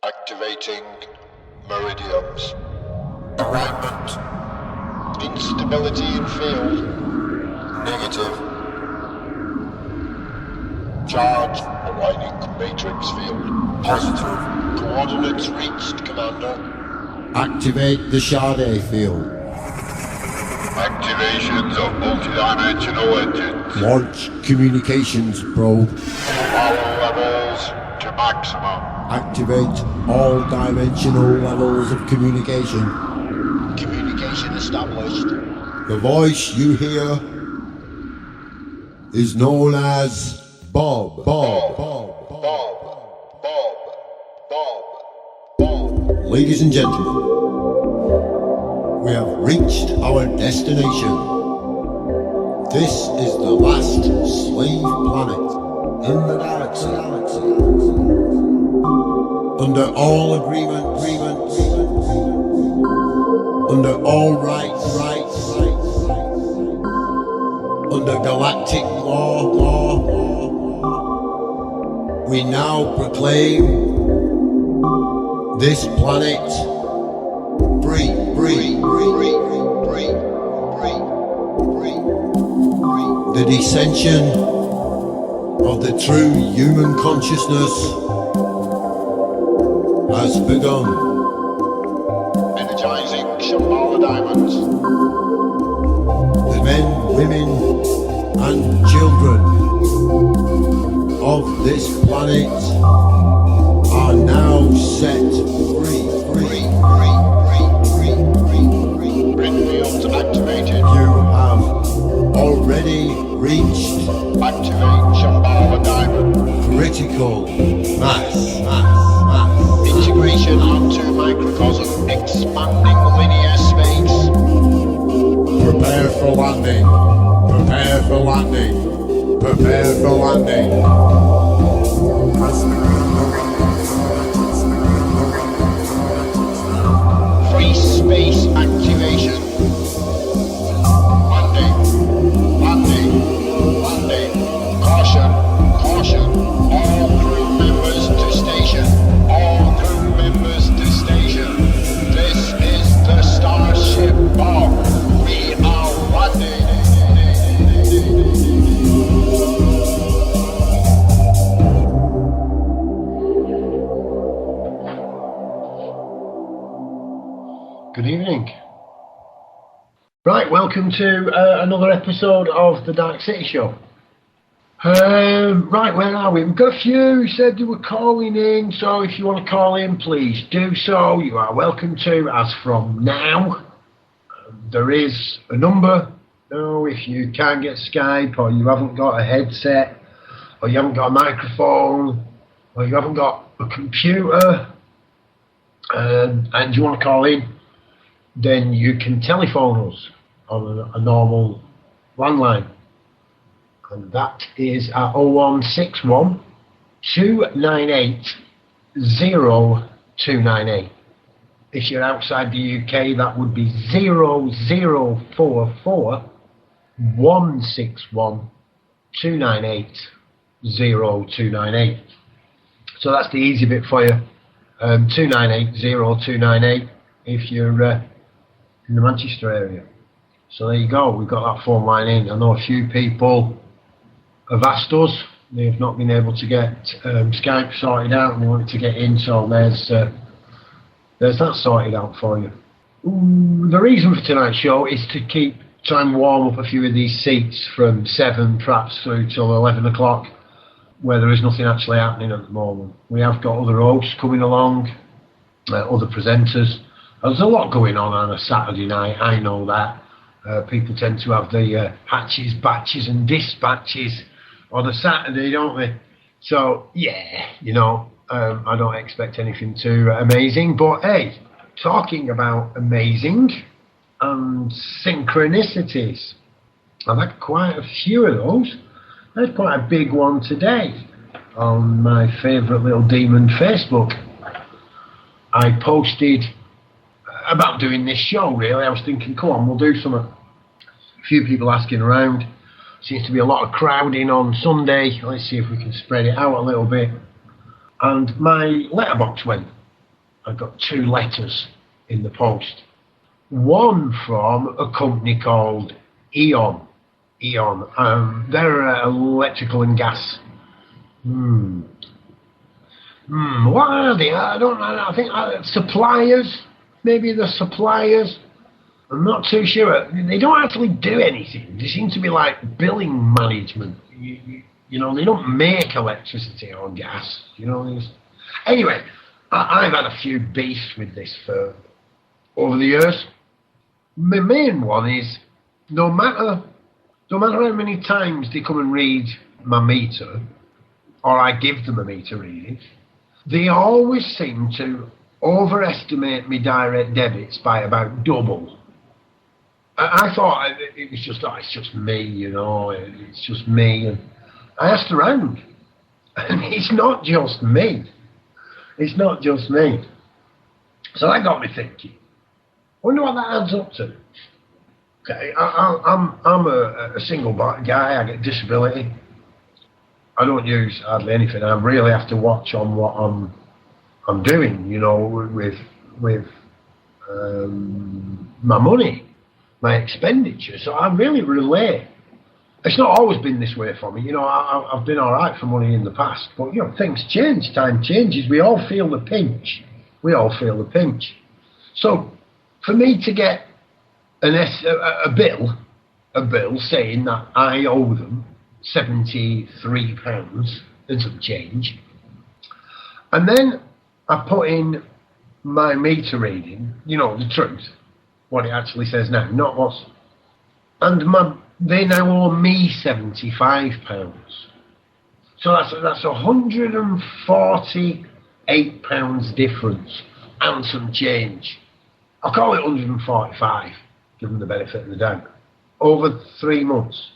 Activating meridians. Alignment. Instability in field. Negative. Charge aligning matrix field. Positive. Coordinates reached, Commander. Activate the Sade field. Activations of multidimensional engines. Launch communications probe. Power levels to maximum. Activate all dimensional levels of communication. Communication established. The voice you hear is known as Bob. Ladies and gentlemen, we have reached our destination. This is the last slave planet in the galaxy. Under all agreements, under all rights, under galactic law, we now proclaim this planet free. The descension of the true human consciousness has begun. Energizing Shambhala diamonds. The men, women, and children of this planet are now set free. Grid activated. You have already reached Activate Shambhala diamond. critical mass. Integration onto microcosm. Expanding linear space. Prepare for landing. Free space activation. Landing. Caution. All crew members to station. This is the Starship Bob. We are landing. Good evening. Right, welcome to another episode of the Darkcity Show. Right, where are we? We've got a few who said they were calling in, so if you want to call in, please do so. You are welcome to, as from now. There is a number. No, if you can't get Skype, or you haven't got a headset, or you haven't got a microphone, or you haven't got a computer, and you want to call in, then you can telephone us on a normal landline. And that is at 0161 298 0298. If you're outside the UK, that would be 0044 161 298 0298. So that's the easy bit for you. 298 0298 if you're in the Manchester area. So there you go, we've got that phone line in. I know a few people have asked us, they've not been able to get Skype sorted out and they wanted to get in, so there's that sorted out for you. The reason for tonight's show is to try and warm up a few of these seats from 7 perhaps through till 11 o'clock, where there is nothing actually happening at the moment. We have got other hosts coming along, other presenters. There's a lot going on a Saturday night, I know that. People tend to have the hatches, batches and dispatches on a Saturday, don't they? So, yeah, I don't expect anything too amazing. But, hey, talking about amazing and synchronicities, I've had quite a few of those. I had quite a big one today on my favourite little demon Facebook. I posted about doing this show, really. I was thinking, come on, we'll do something. A few people asking around. Seems to be a lot of crowding on Sunday. Let's see if we can spread it out a little bit. And my letterbox went I got 2 letters in the post. One from a company called Eon. They're electrical and gas. What are they? I don't know. I think suppliers. Maybe the suppliers. I'm not too sure. They don't actually do anything. They seem to be like billing management. You know, they don't make electricity or gas. You know. Anyway, I've had a few beefs with this firm over the years. My main one is no matter how many times they come and read my meter, or I give them a meter reading, they always seem to overestimate my direct debits by about double. I thought it was just, it's just me, you know, it's just me. And I asked around, and it's not just me. It's not just me. So that got me thinking, wonder what that adds up to. Okay, I'm a single guy, I get disability. I don't use hardly anything. I really have to watch on what I'm doing, you know, with my money, my expenditure. So I really relate. It's not always been this way for me. You know, I've been all right for money in the past, but you know, things change. Time changes. We all feel the pinch. So for me to get a bill saying that I owe them £73 and some change, and then I put in my meter reading, you know, the truth, what it actually says now, not what's, and they now owe me £75. So that's £148 difference and some change. I'll call it 145, give them the benefit of the doubt. Over 3 months.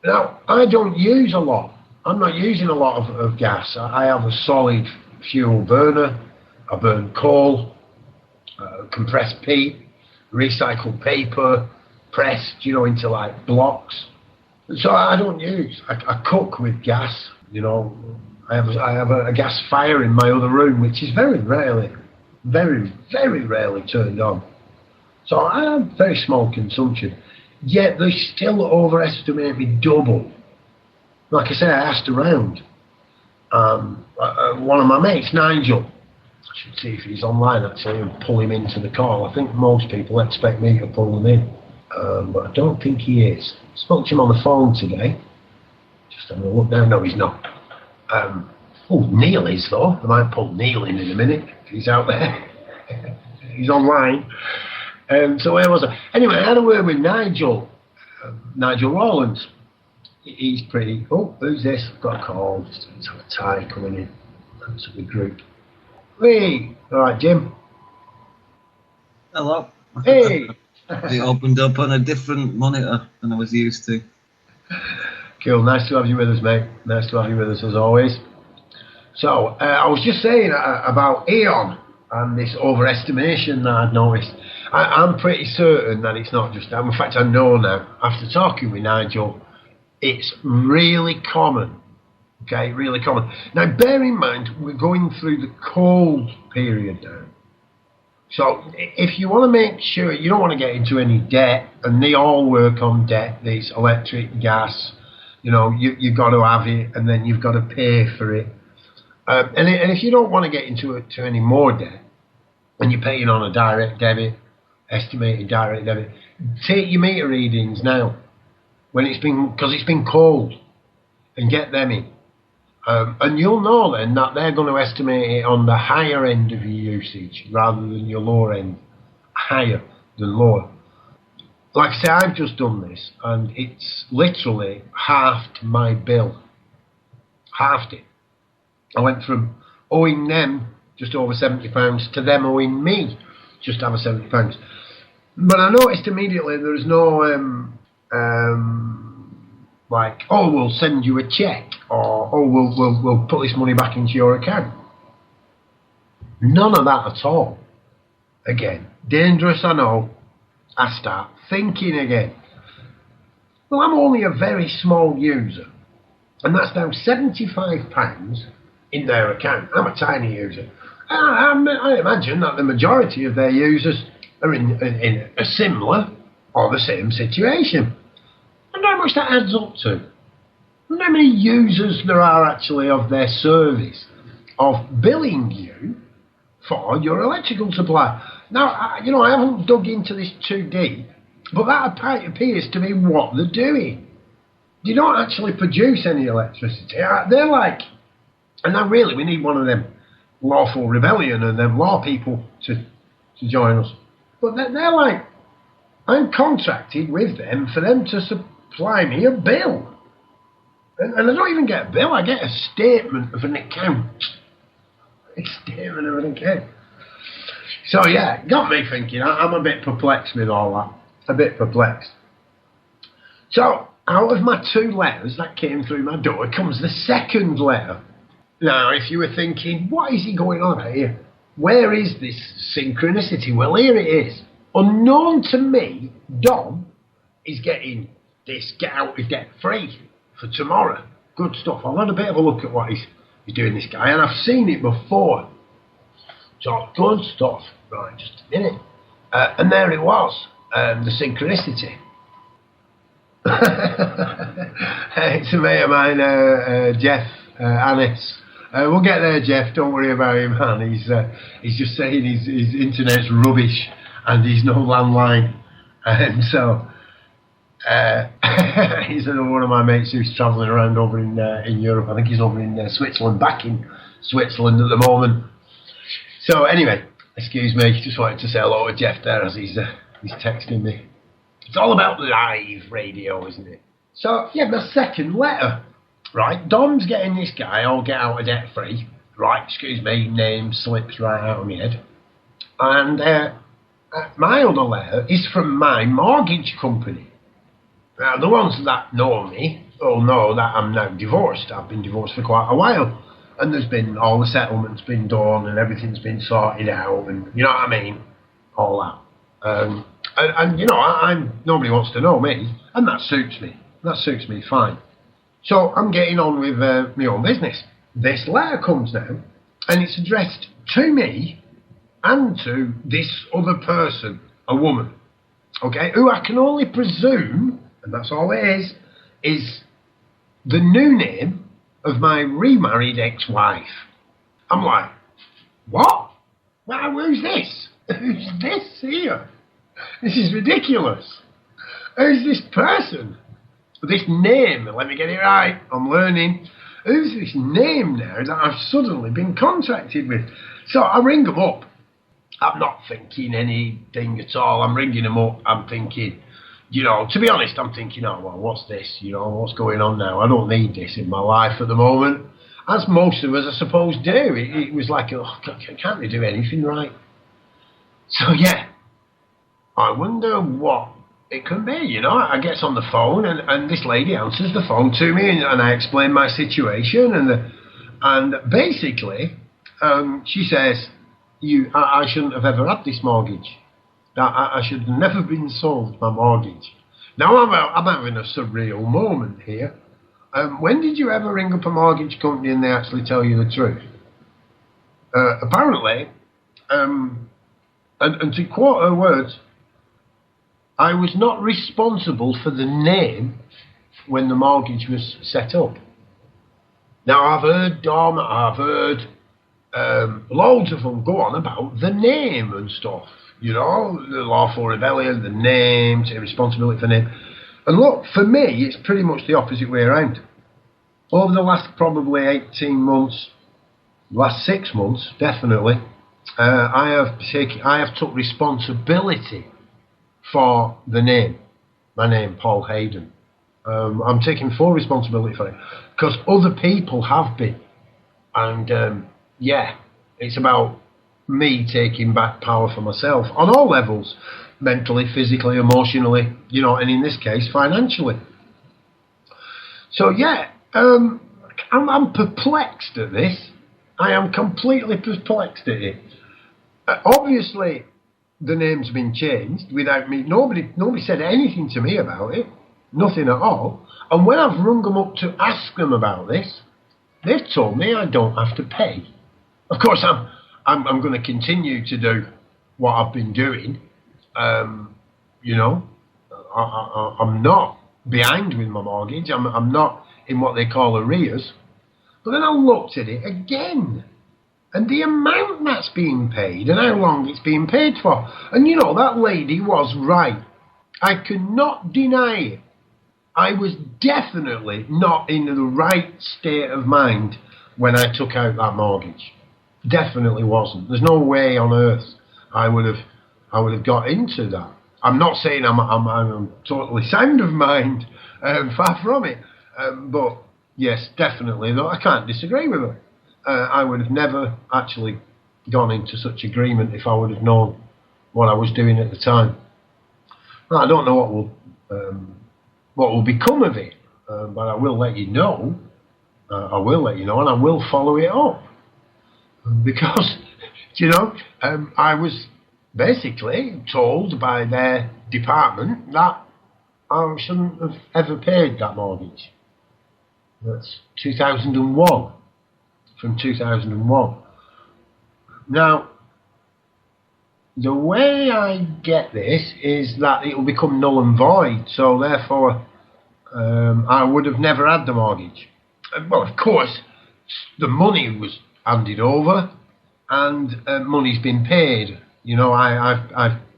Now, I don't use a lot. I'm not using a lot of gas. I have a solid fuel burner. I burn coal, compressed peat, recycled paper, pressed, you know, into like blocks. So I don't use. I cook with gas. You know, I have a gas fire in my other room, which is very rarely turned on. So I have very small consumption. Yet they still overestimate me double. Like I say, I asked around. One of my mates, Nigel, I should see if he's online actually and pull him into the call. I think most people expect me to pull him in, but I don't think he is. Spoke to him on the phone today. Just having a look now. No, he's not. Neil is though. I might pull Neil in a minute if he's out there. He's online. So where was I? Anyway, I had a word with Nigel Rawlins. He's pretty. Oh, who's this? I've got a call. Just have a tie coming in. That's a good group. Hey, all right, Jim. Hello. Hey. It opened up on a different monitor than I was used to. Cool. Nice to have you with us, mate. Nice to have you with us as always. So I was just saying about Eon and this overestimation that I'd noticed. I'm pretty certain that it's not just that. In fact, I know now, after talking with Nigel, it's really common. Okay, really common. Now, bear in mind, we're going through the cold period now. So, if you want to make sure, you don't want to get into any debt, and they all work on debt, these electric, gas, you know, you've got to have it, and then you've got to pay for it. And if you don't want to get into any more debt, and you're paying on a direct debit, estimated direct debit, take your meter readings now when because it's been cold, and get them in, and you'll know then that they're going to estimate it on the higher end of your usage rather than your lower end, higher than lower. Like I say, I've just done this, and it's literally halved my bill, halved it. I went from owing them just over £70 to them owing me just over £70. But I noticed immediately there's no like, oh, we'll send you a check, or oh, we'll put this money back into your account. None of that at all. Again, dangerous, I know. I start thinking again. Well, I'm only a very small user, and that's now £75 in their account. I'm a tiny user. I imagine that the majority of their users are in a similar or the same situation. I wonder how much that adds up to. I wonder how many users there are actually of their service of billing you for your electrical supply. Now, I haven't dug into this too deep, but that appears to be what they're doing. They don't actually produce any electricity. They're like, and now really we need one of them lawful rebellion and them law people to join us. But they're like, I'm contracted with them for them to supply me a bill. And I don't even get a bill, I get a statement of an account. A statement of an account. So yeah, it got me thinking. I'm a bit perplexed with all that. A bit perplexed. So, out of my 2 letters that came through my door comes the second letter. Now, if you were thinking, what is he going on about here? Where is this synchronicity? Well, here it is. Unknown to me, Dom is getting this get out of debt free for tomorrow. Good stuff. I've had a bit of a look at what he's doing, this guy, and I've seen it before. So, good stuff. Right, just a minute. And there it was, the synchronicity. It's a mate of mine, Jeff Annis. We'll get there, Jeff. Don't worry about him, man. He's just saying his internet's rubbish and he's no landline. And so he's another one of my mates who's travelling around over in Europe. I think he's over in Switzerland, back in Switzerland at the moment. So anyway, excuse me. Just wanted to say hello to Jeff there as he's texting me. It's all about live radio, isn't it? So, yeah, my second letter, right? Dom's getting this guy all get out of debt free, right? Excuse me, name slips right out of my head. And my other letter is from my mortgage company. Now, the ones that know me all know that I'm now divorced. I've been divorced for quite a while. And there's been all the settlements been done and everything's been sorted out and, you know what I mean? All that. And you know, nobody wants to know me, and that suits me. That suits me fine. So I'm getting on with my own business. This letter comes now, and it's addressed to me and to this other person, a woman, okay, who I can only presume, and that's all it is the new name of my remarried ex-wife. I'm like, what? Well, who's this? Who's this here? This is ridiculous. Who's this person? This name, let me get it right, I'm learning. Who's this name now that I've suddenly been contracted with? So I ring them up. I'm not thinking anything at all. I'm ringing them up. I'm thinking, to be honest, I'm thinking, oh, well, what's this? What's going on now? I don't need this in my life at the moment. As most of us, I suppose, do. It was like, oh, can't they do anything right? So, yeah. I wonder what it can be, I get on the phone and this lady answers the phone to me and I explain my situation and basically she says, I shouldn't have ever had this mortgage. I should have never been sold my mortgage. Now I'm having a surreal moment here. When did you ever ring up a mortgage company and they actually tell you the truth? Apparently, and to quote her words, I was not responsible for the name when the mortgage was set up. Now, I've heard Dom, I've heard loads of them go on about the name and stuff. The lawful rebellion, the name, take responsibility for the name. And look, for me, it's pretty much the opposite way around. Over the last probably 18 months, last 6 months, definitely, I have took responsibility for the name, my name, Paul Hayden. I'm taking full responsibility for it because other people have been, and it's about me taking back power for myself on all levels, mentally, physically, emotionally, and in this case, financially. So I'm perplexed at this. I am completely perplexed at it. Obviously, the name's been changed without me. Nobody said anything to me about it. Nothing at all. And when I've rung them up to ask them about this, they've told me I don't have to pay. Of course, I'm going to continue to do what I've been doing. You know, I'm not behind with my mortgage. I'm not in what they call arrears. But then I looked at it again, and the amount that's being paid and how long it's being paid for. And you know, that lady was right. I could not deny it. I was definitely not in the right state of mind when I took out that mortgage. Definitely wasn't. There's no way on earth I would have got into that. I'm not saying I'm totally sound of mind, far from it. But yes, definitely, though I can't disagree with her. I would have never actually gone into such agreement if I would have known what I was doing at the time. Well, I don't know what will become of it, but I will let you know. I will let you know, and I will follow it up. Because, you know, I was basically told by their department that I shouldn't have ever paid that mortgage. That's 2001, from 2001. Now, the way I get this is that it will become null and void, so therefore I would have never had the mortgage. Well, of course, the money was handed over, and money's been paid. You know,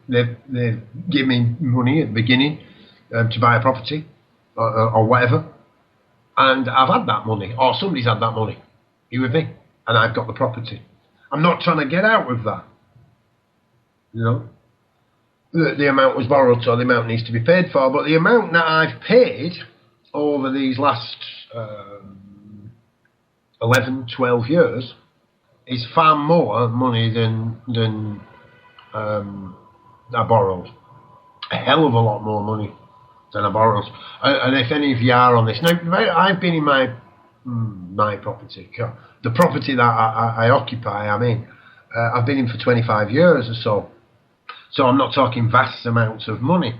they've given me money at the beginning to buy a property or whatever, and I've had that money, or somebody's had that money. You with me? And I've got the property. I'm not trying to get out of that. You know, the amount was borrowed, so the amount needs to be paid for. But the amount that I've paid over these last 11, 12 years is far more money than I borrowed. A hell of a lot more money than I borrowed. And if any of you are on this, now I've been in my property, the property that I occupy. I mean, I've been in for 25 years or so. So I'm not talking vast amounts of money,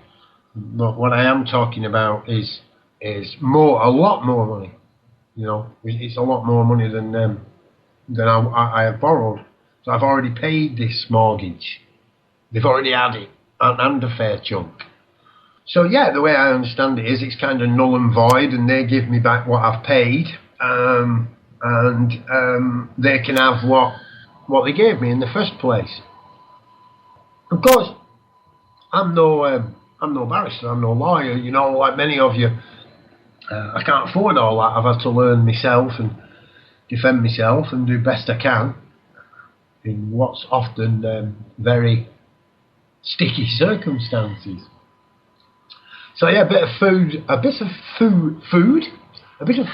but what I am talking about is a lot more money. You know, it's a lot more money than I have borrowed. So I've already paid this mortgage. They've already had it, and a fair chunk. So yeah, the way I understand it is it's kind of null and void, and they give me back what I've paid, and they can have what they gave me in the first place. Of course, I'm no barrister, I'm no lawyer, you know, like many of you. I can't afford all that. I've had to learn myself and defend myself and do best I can in what's often very sticky circumstances. So yeah, a bit of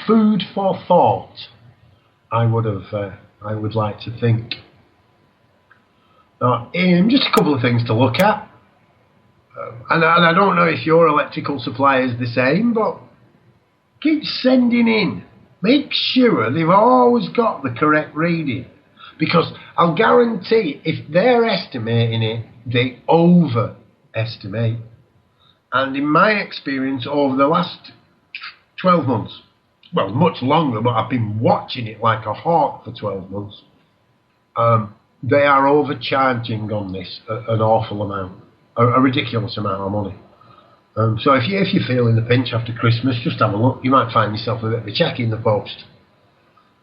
food for thought. I would like to think. Just a couple of things to look at. And I don't know if your electrical supplier is the same, but keep sending in. Make sure they've always got the correct reading. Because I'll guarantee if they're estimating it, they overestimate. And in my experience over the last 12 months, well, much longer, but I've been watching it like a hawk for 12 months, they are overcharging on this an awful amount, a ridiculous amount of money. So if you're feeling the pinch after Christmas, just have a look. You might find yourself a bit of a check in the post,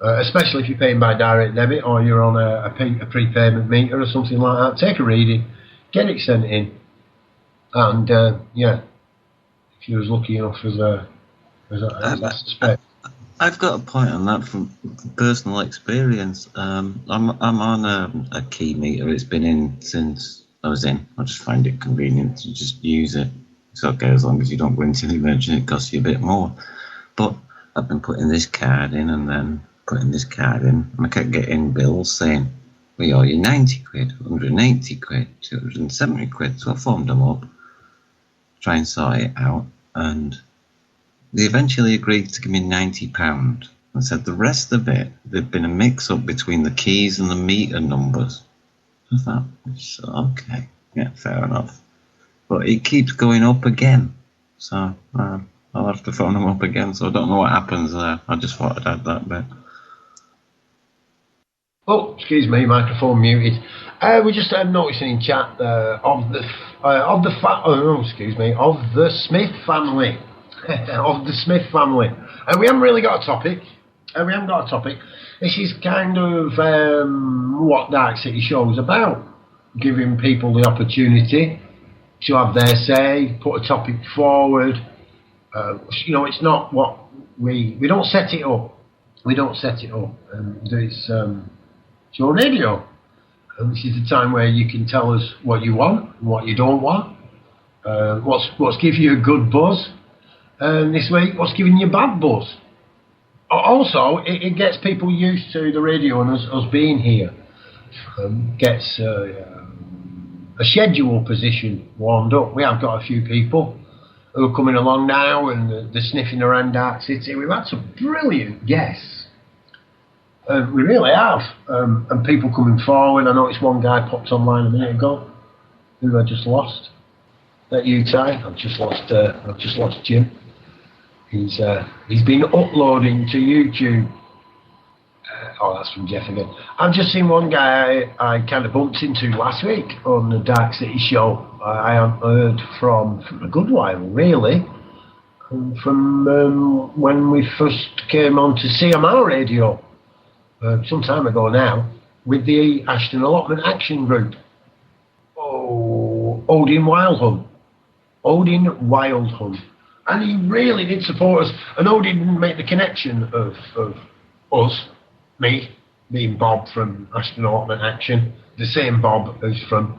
especially if you're paying by direct debit or you're on a prepayment meter or something like that. Take a reading, get it sent in, and yeah, if you was lucky enough as I suspect. I've got a point on that from personal experience. I'm on a key meter. It's been in since I was in. I just find it convenient to just use it. It's okay as long as you don't go into the emergency. It costs you a bit more. But I've been putting this card in and then putting this card in, and I kept getting bills saying, we owe you 90 quid, 180 quid, 270 quid. So I phoned them up, try and sort it out, and they eventually agreed to give me £90 and said the rest of it, there'd been a mix-up between the keys and the meter numbers. I thought, okay, yeah, fair enough. But it keeps going up again. So I'll have to phone them up again. So I don't know what happens there. I just thought I'd add that bit. Oh, excuse me, microphone muted. We're just noticing in chat of the Smith family, of the Smith family. We haven't really got a topic. This is kind of what Darkcity show is about, giving people the opportunity to have their say, put a topic forward. It's not what we don't set it up. It's your radio. And this is the time where you can tell us what you want and what you don't want. What's giving you a good buzz. And this week, what's giving you a bad buzz. Also, it gets people used to the radio and us being here. Gets a schedule position warmed up. We have got a few people who are coming along now and they're sniffing around Darkcity. We've had some brilliant guests. We really have. And people coming forward. I noticed one guy popped online a minute ago who I just lost. That you, Ty? I've just lost Jim. He's been uploading to YouTube. That's from Jeff again. I've just seen one guy I kind of bumped into last week on the Darkcity show. I haven't heard from a good while, really. From when we first came on to CMR radio, some time ago now, with the Ashton Allotment Action Group. Odin Wildhunt. And he really did support us. And Odin didn't make the connection of us, me, being Bob from Ashton Allotment Action, the same Bob as from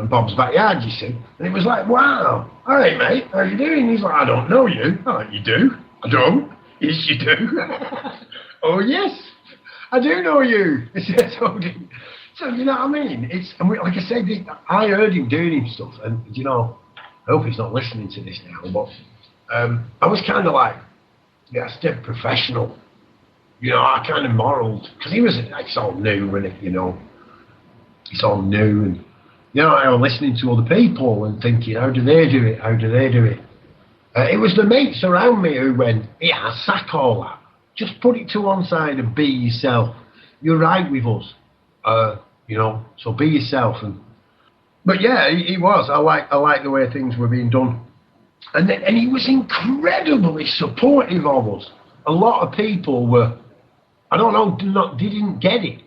Bob's Backyard, you see. And it was like, wow, all right, mate, how you doing? He's like, I don't know you. Oh, you do? I don't. Yes, you do. Oh, yes, I do know you. Says Odin. So, you know what I mean? Like I said, I heard him doing him stuff, and, I hope he's not listening to this now, but I was kind of like, yeah, it's dead professional. I kind of moraled, because it's all new, and it's all new, and, I was listening to other people and thinking, how do they do it? It was the mates around me who went, yeah, sack all that. Just put it to one side and be yourself. You're right with us, so be yourself. But yeah, he was. I like the way things were being done, and he was incredibly supportive of us. A lot of people were, I don't know, didn't get it.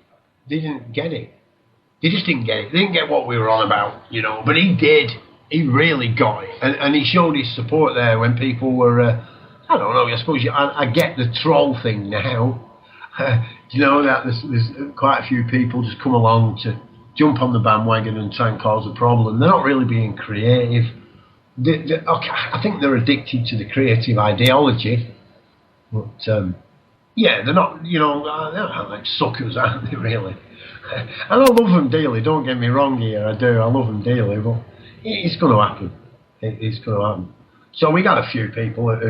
They just didn't get it. They didn't get what we were on about, But he did. He really got it, and he showed his support there when people were. I don't know. I suppose I get the troll thing now. That there's quite a few people just come along to jump on the bandwagon and try and cause a problem. They're not really being creative. I think they're addicted to the creative ideology, but they're not. They're not like suckers, aren't they? Really. And I love them dearly. Don't get me wrong here. I do. I love them dearly, but it's going to happen. It's going to happen. So we got a few people who I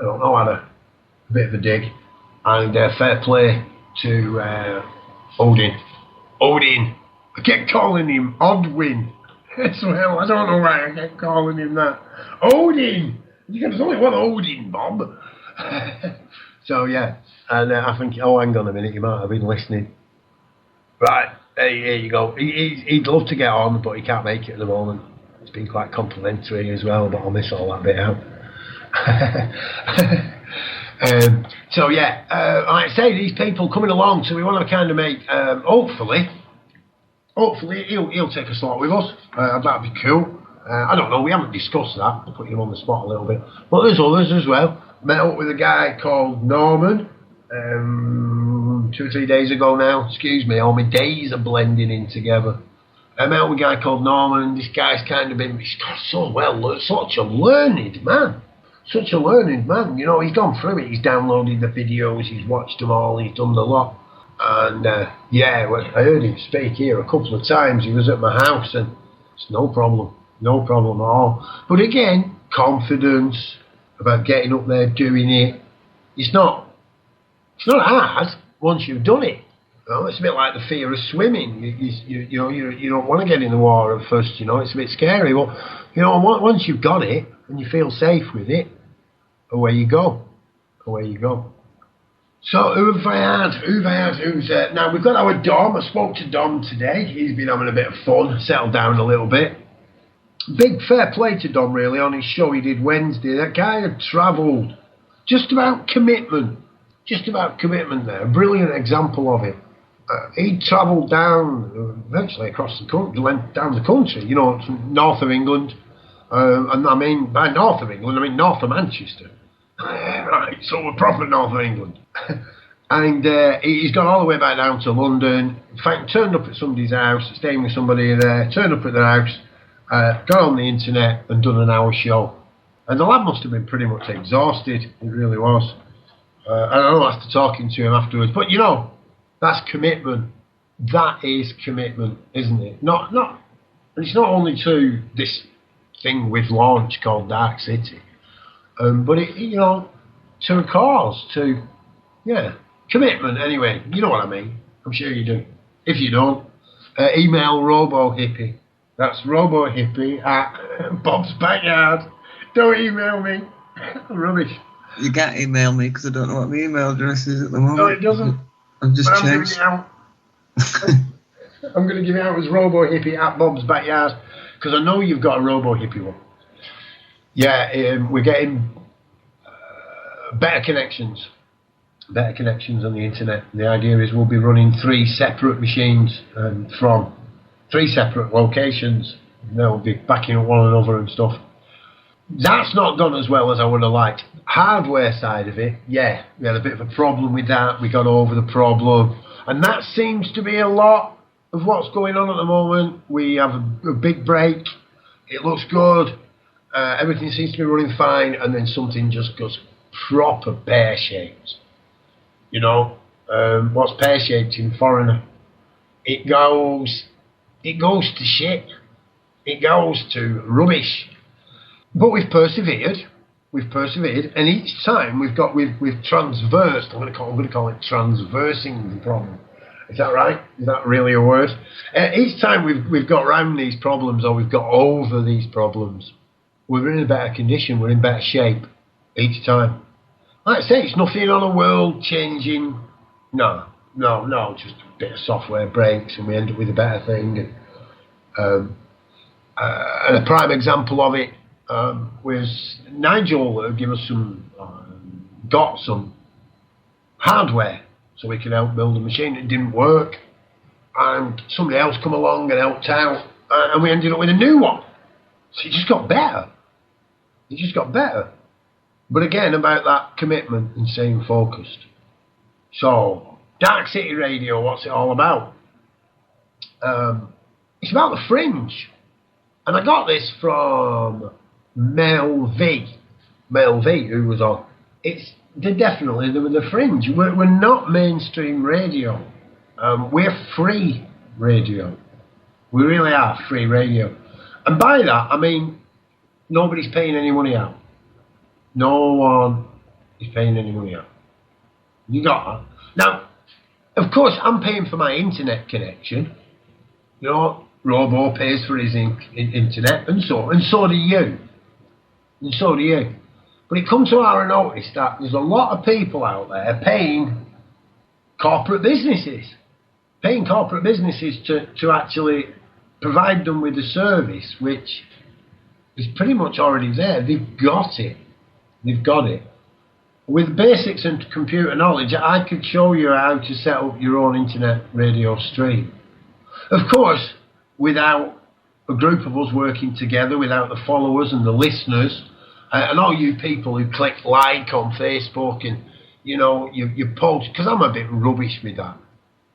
don't know, had a bit of a dig, and fair play to Odin. I kept calling him Odwin as well. I don't know why I kept calling him that. Odin! There's only one Odin, Bob. So yeah, and I think, hang on a minute, you might have been listening. Right, here you go. He'd love to get on, but he can't make it at the moment. It's been quite complimentary as well, but I'll miss all that bit out. So yeah, like I say, these people coming along, so we want to kind of make, hopefully he'll take a slot with us. That'd be cool. I don't know, we haven't discussed that. I'll put him on the spot a little bit. But there's others as well. Met up with a guy called Norman 2 or 3 days ago now. Excuse me, all my days are blending in together. I met up with a guy called Norman. This guy's kind of been, he's got so well, such a learned man. He's gone through it. He's downloaded the videos, he's watched them all, he's done the lot. And I heard him speak here a couple of times. He was at my house, and it's no problem at all. But again, confidence about getting up there, doing it. It's not hard once you've done it. It's a bit like the fear of swimming. You don't want to get in the water at first. It's a bit scary. But once you've got it and you feel safe with it, away you go. So who have I had? Now we've got our Dom. I spoke to Dom today. He's been having a bit of fun, settled down a little bit. Big fair play to Dom really on his show he did Wednesday. That guy had travelled. Just about commitment there. A brilliant example of it. He travelled down, eventually across the country, went down the country, north of England. And I mean, by north of England, I mean north of Manchester. Right, so we're proper north of England. And he's gone all the way back down to London. In fact, turned up at somebody's house, staying with somebody there, turned up at their house, got on the internet and done an hour show. And the lad must have been pretty much exhausted. It really was. And I know after talking to him afterwards, but that's commitment. That is commitment, isn't it? And it's not only to this thing we've launched called Darkcity, but to a cause, commitment. Anyway, you know what I mean. I'm sure you do. If you don't, email RoboHippie. That's RoboHippie at Bob's Backyard. Don't email me. Rubbish. You can't email me because I don't know what my email address is at the moment. No, it doesn't. I've just changed. I'm going to give it out as RoboHippie at Bob's Backyard because I know you've got a RoboHippie one. Yeah, we're getting better connections on the internet. The idea is we'll be running 3 separate machines from 3 separate locations. They'll be backing up one another and stuff. That's not gone as well as I would have liked. Hardware side of it, yeah, we had a bit of a problem with that. We got over the problem. And that seems to be a lot of what's going on at the moment. We have a big break. It looks good. Everything seems to be running fine. And then something just goes proper pear-shaped. What's pear-shaped in Foreigner? It goes to shit. It goes to rubbish. But we've persevered, and each time we've transversed. I'm going to call it transversing the problem. Is that right? Is that really a word? Each time we've got around these problems, or we've got over these problems, we're in a better condition. We're in better shape each time. Like I say, it's nothing on a world changing. No. Just a bit of software breaks, and we end up with a better thing. And a prime example of it. Was Nigel who gave us got some hardware so we could help build a machine. It didn't work, and somebody else come along and helped out, and we ended up with a new one. So it just got better. But again, about that commitment and staying focused. So Darkcity Radio, what's it all about? It's about the fringe, and I got this from Mel V, who was on. They're definitely the fringe. We're not mainstream radio. We're free radio. We really are free radio. And by that, I mean nobody's paying any money out. No one is paying any money out. You got that? Now, of course, I'm paying for my internet connection. Robo pays for his internet, and so do you. And so do you. But it comes to our notice that there's a lot of people out there paying corporate businesses to actually provide them with a service which is pretty much already there. They've got it. With basics and computer knowledge, I could show you how to set up your own internet radio stream. Of course, without a group of us working together, without the followers and the listeners, and all you people who click like on Facebook and, you post, because I'm a bit rubbish with that.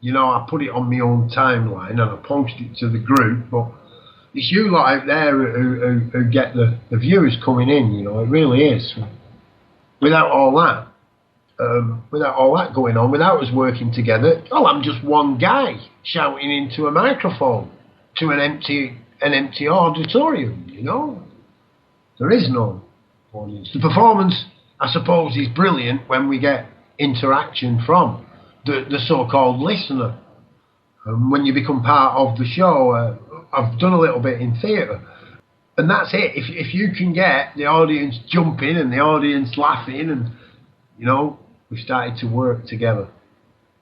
I put it on my own timeline and I post it to the group, but it's you lot out there who get the viewers coming in, it really is. Without all that going on, without us working together, I'm just one guy shouting into a microphone to an empty auditorium, There is no audience. The performance, I suppose, is brilliant when we get interaction from the so-called listener. When you become part of the show, I've done a little bit in theatre, and that's it. If you can get the audience jumping and the audience laughing and, We've started to work together.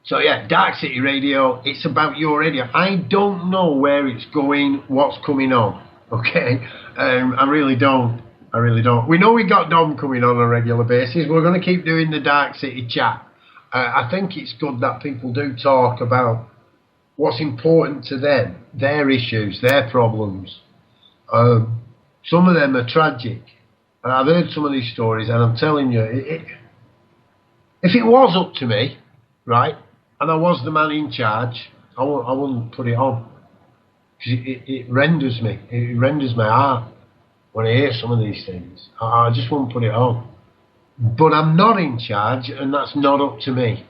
So yeah, Dark City Radio, it's about your radio. I don't know where it's going, what's coming on, okay? I really don't. We know we got Dom coming on a regular basis. We're going to keep doing the Dark City chat. I think it's good that people do talk about what's important to them, their issues, their problems. Some of them are tragic. And I've heard some of these stories, and I'm telling you, if it was up to me, right, and I was the man in charge, I wouldn't put it on. Because it renders me. It renders my heart when I hear some of these things. I just wouldn't put it on. But I'm not in charge, and that's not up to me.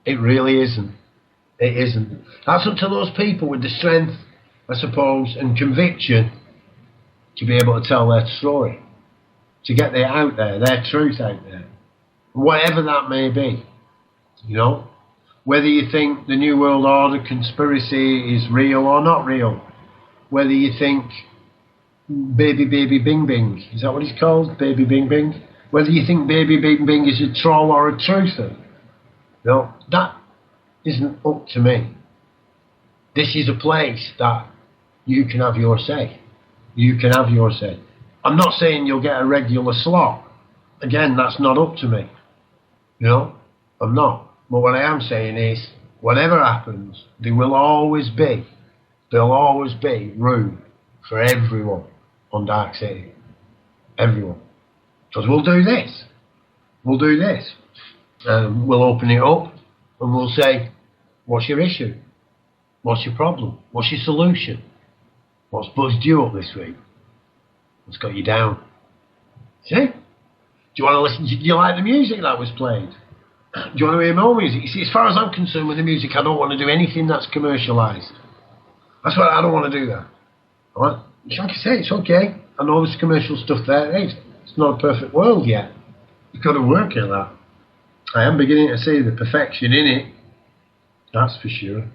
It really isn't. It isn't. That's up to those people with the strength, I suppose, and conviction to be able to tell their story. To get it out there, their truth out there. Whatever that may be. You know? Whether you think the New World Order conspiracy is real or not real. Whether you think Baby Bing Bing, is that what he's called? Baby Bing Bing? Whether you think Baby Bing Bing is a troll or a truther. No, that isn't up to me. This is a place that you can have your say. You can have your say. I'm not saying you'll get a regular slot. Again, that's not up to me. You know, I'm not. But what I am saying is, whatever happens, there'll always be room for everyone on Dark City. Everyone. Because we'll do this. We'll open it up and we'll say, what's your issue? What's your problem? What's your solution? What's buzzed you up this week? What's got you down? See? Do you want to listen? Do you like the music that was played? Do you want to hear more music? You see, as far as I'm concerned with the music, I don't want to do anything that's commercialised. That's why I don't want to do that. Alright? Like I say, it's okay. I know there's commercial stuff there. Hey, it's not a perfect world yet. You've got to work at that. I am beginning to see the perfection in it. That's for sure.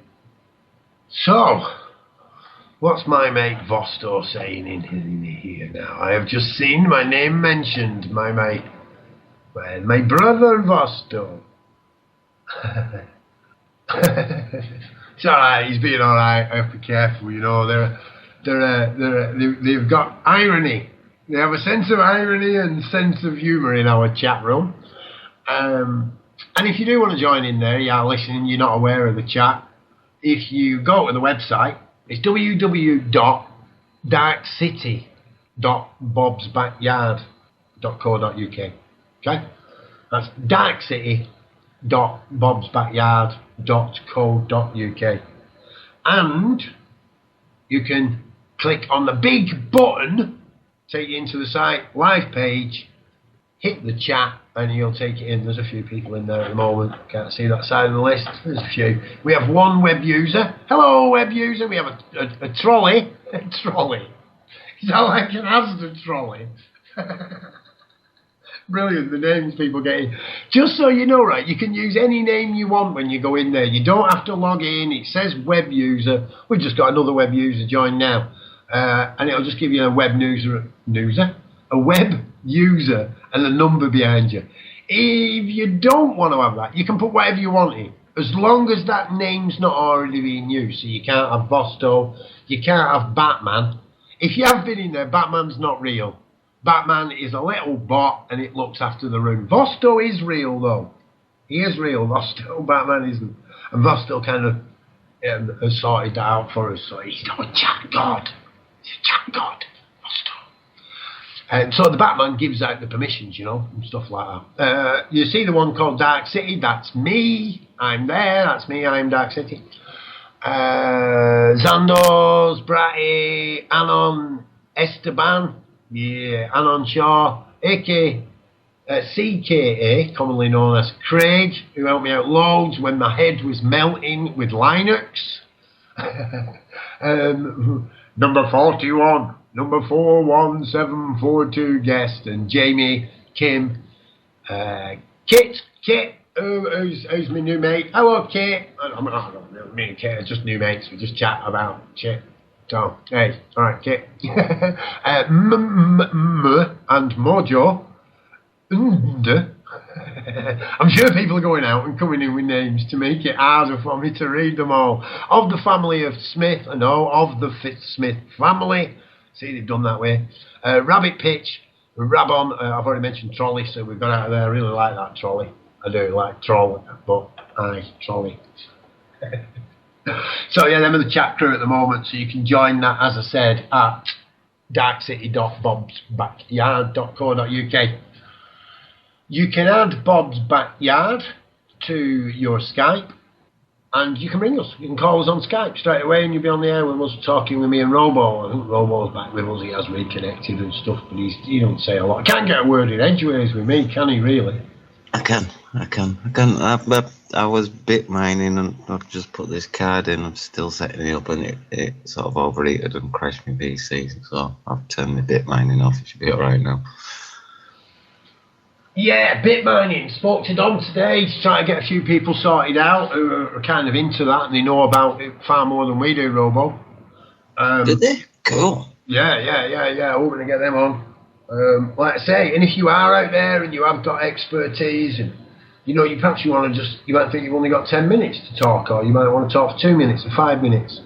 So, what's my mate Vosto saying in here now? I have just seen my name mentioned. My brother Vosto. It's alright, he's being alright. I have to be careful, you know. They've got irony. They have a sense of irony and sense of humour in our chat room. And if you do want to join in there, you are listening, you're not aware of the chat, if you go to the website, it's www.darkcity.bobsbackyard.co.uk. Okay? That's darkcity.bobsbackyard.co.uk. And you can click on the big button, take you into the site, live page, hit the chat, and you'll take it in. There's a few people in there at the moment. Can't see that side of the list. There's a few. We have one web user. Hello, web user. We have a trolley. A trolley. Is that like an Asda trolley? Brilliant, the names people get in. Just so you know, right, you can use any name you want when you go in there. You don't have to log in. It says web user. We've just got another web user join now. And it'll just give you a web a web user and a number behind you. If you don't want to have that, you can put whatever you want in, as long as that name's not already being used. So you can't have Vosto, you can't have Batman. If you have been in there, Batman's not real. Batman is a little bot and it looks after the room. Vosto is real though. He is real, Vosto. Batman isn't. And Vosto kind of has sorted that out for us. So he's not a chat god. He's a chat god. And so the Batman gives out the permissions, you know, and stuff like that. You see the one called Dark City, that's me. I'm there, that's me, I'm Dark City. Zandos, Bratty, Anon, Esteban, yeah, Anon Shaw, CKA, commonly known as Craig, who helped me out loads when my head was melting with Linux. Number 41. Number 41742 guest, and Jamie, Kim, Kit, who's my new mate. Hello, Kit. I don't know, me and Kit are just new mates. We just chat about shit. So, hey, alright, Kit. And Mojo, I'm sure people are going out and coming in with names to make it harder for me to read them all. Of the family of Smith, of the Smith family. See, they've done that way. Rabbit Pitch, Rabon, I've already mentioned Trolley, so we've got out of there. I really like that Trolley. I do like Troll, but Trolley. So yeah, them are the chat crew at the moment, so you can join that, as I said, at darkcity.bobsbackyard.co.uk. You can add Bob's Backyard to your Skype, and you can ring us. You can call us on Skype straight away, and you'll be on the air with us talking with me and Robo. I think Robo's back with us. He has reconnected and stuff, but he don't say a lot. Can't get a word in edgeways with me, can he, really? I can. I was bit mining and I've just put this card in. I'm still setting it up and it sort of overheated and crashed my PC. So I've turned my bit mining off. It should be alright now. Yeah, bit mining. Spoke to Dom today to try to get a few people sorted out who are kind of into that and they know about it far more than we do, Robo. Did they? Cool. Yeah. We're going to get them on. Like I say, and if you are out there and you have got expertise and you might think you've only got 10 minutes to talk, or you might want to talk for 2 minutes or 5 minutes.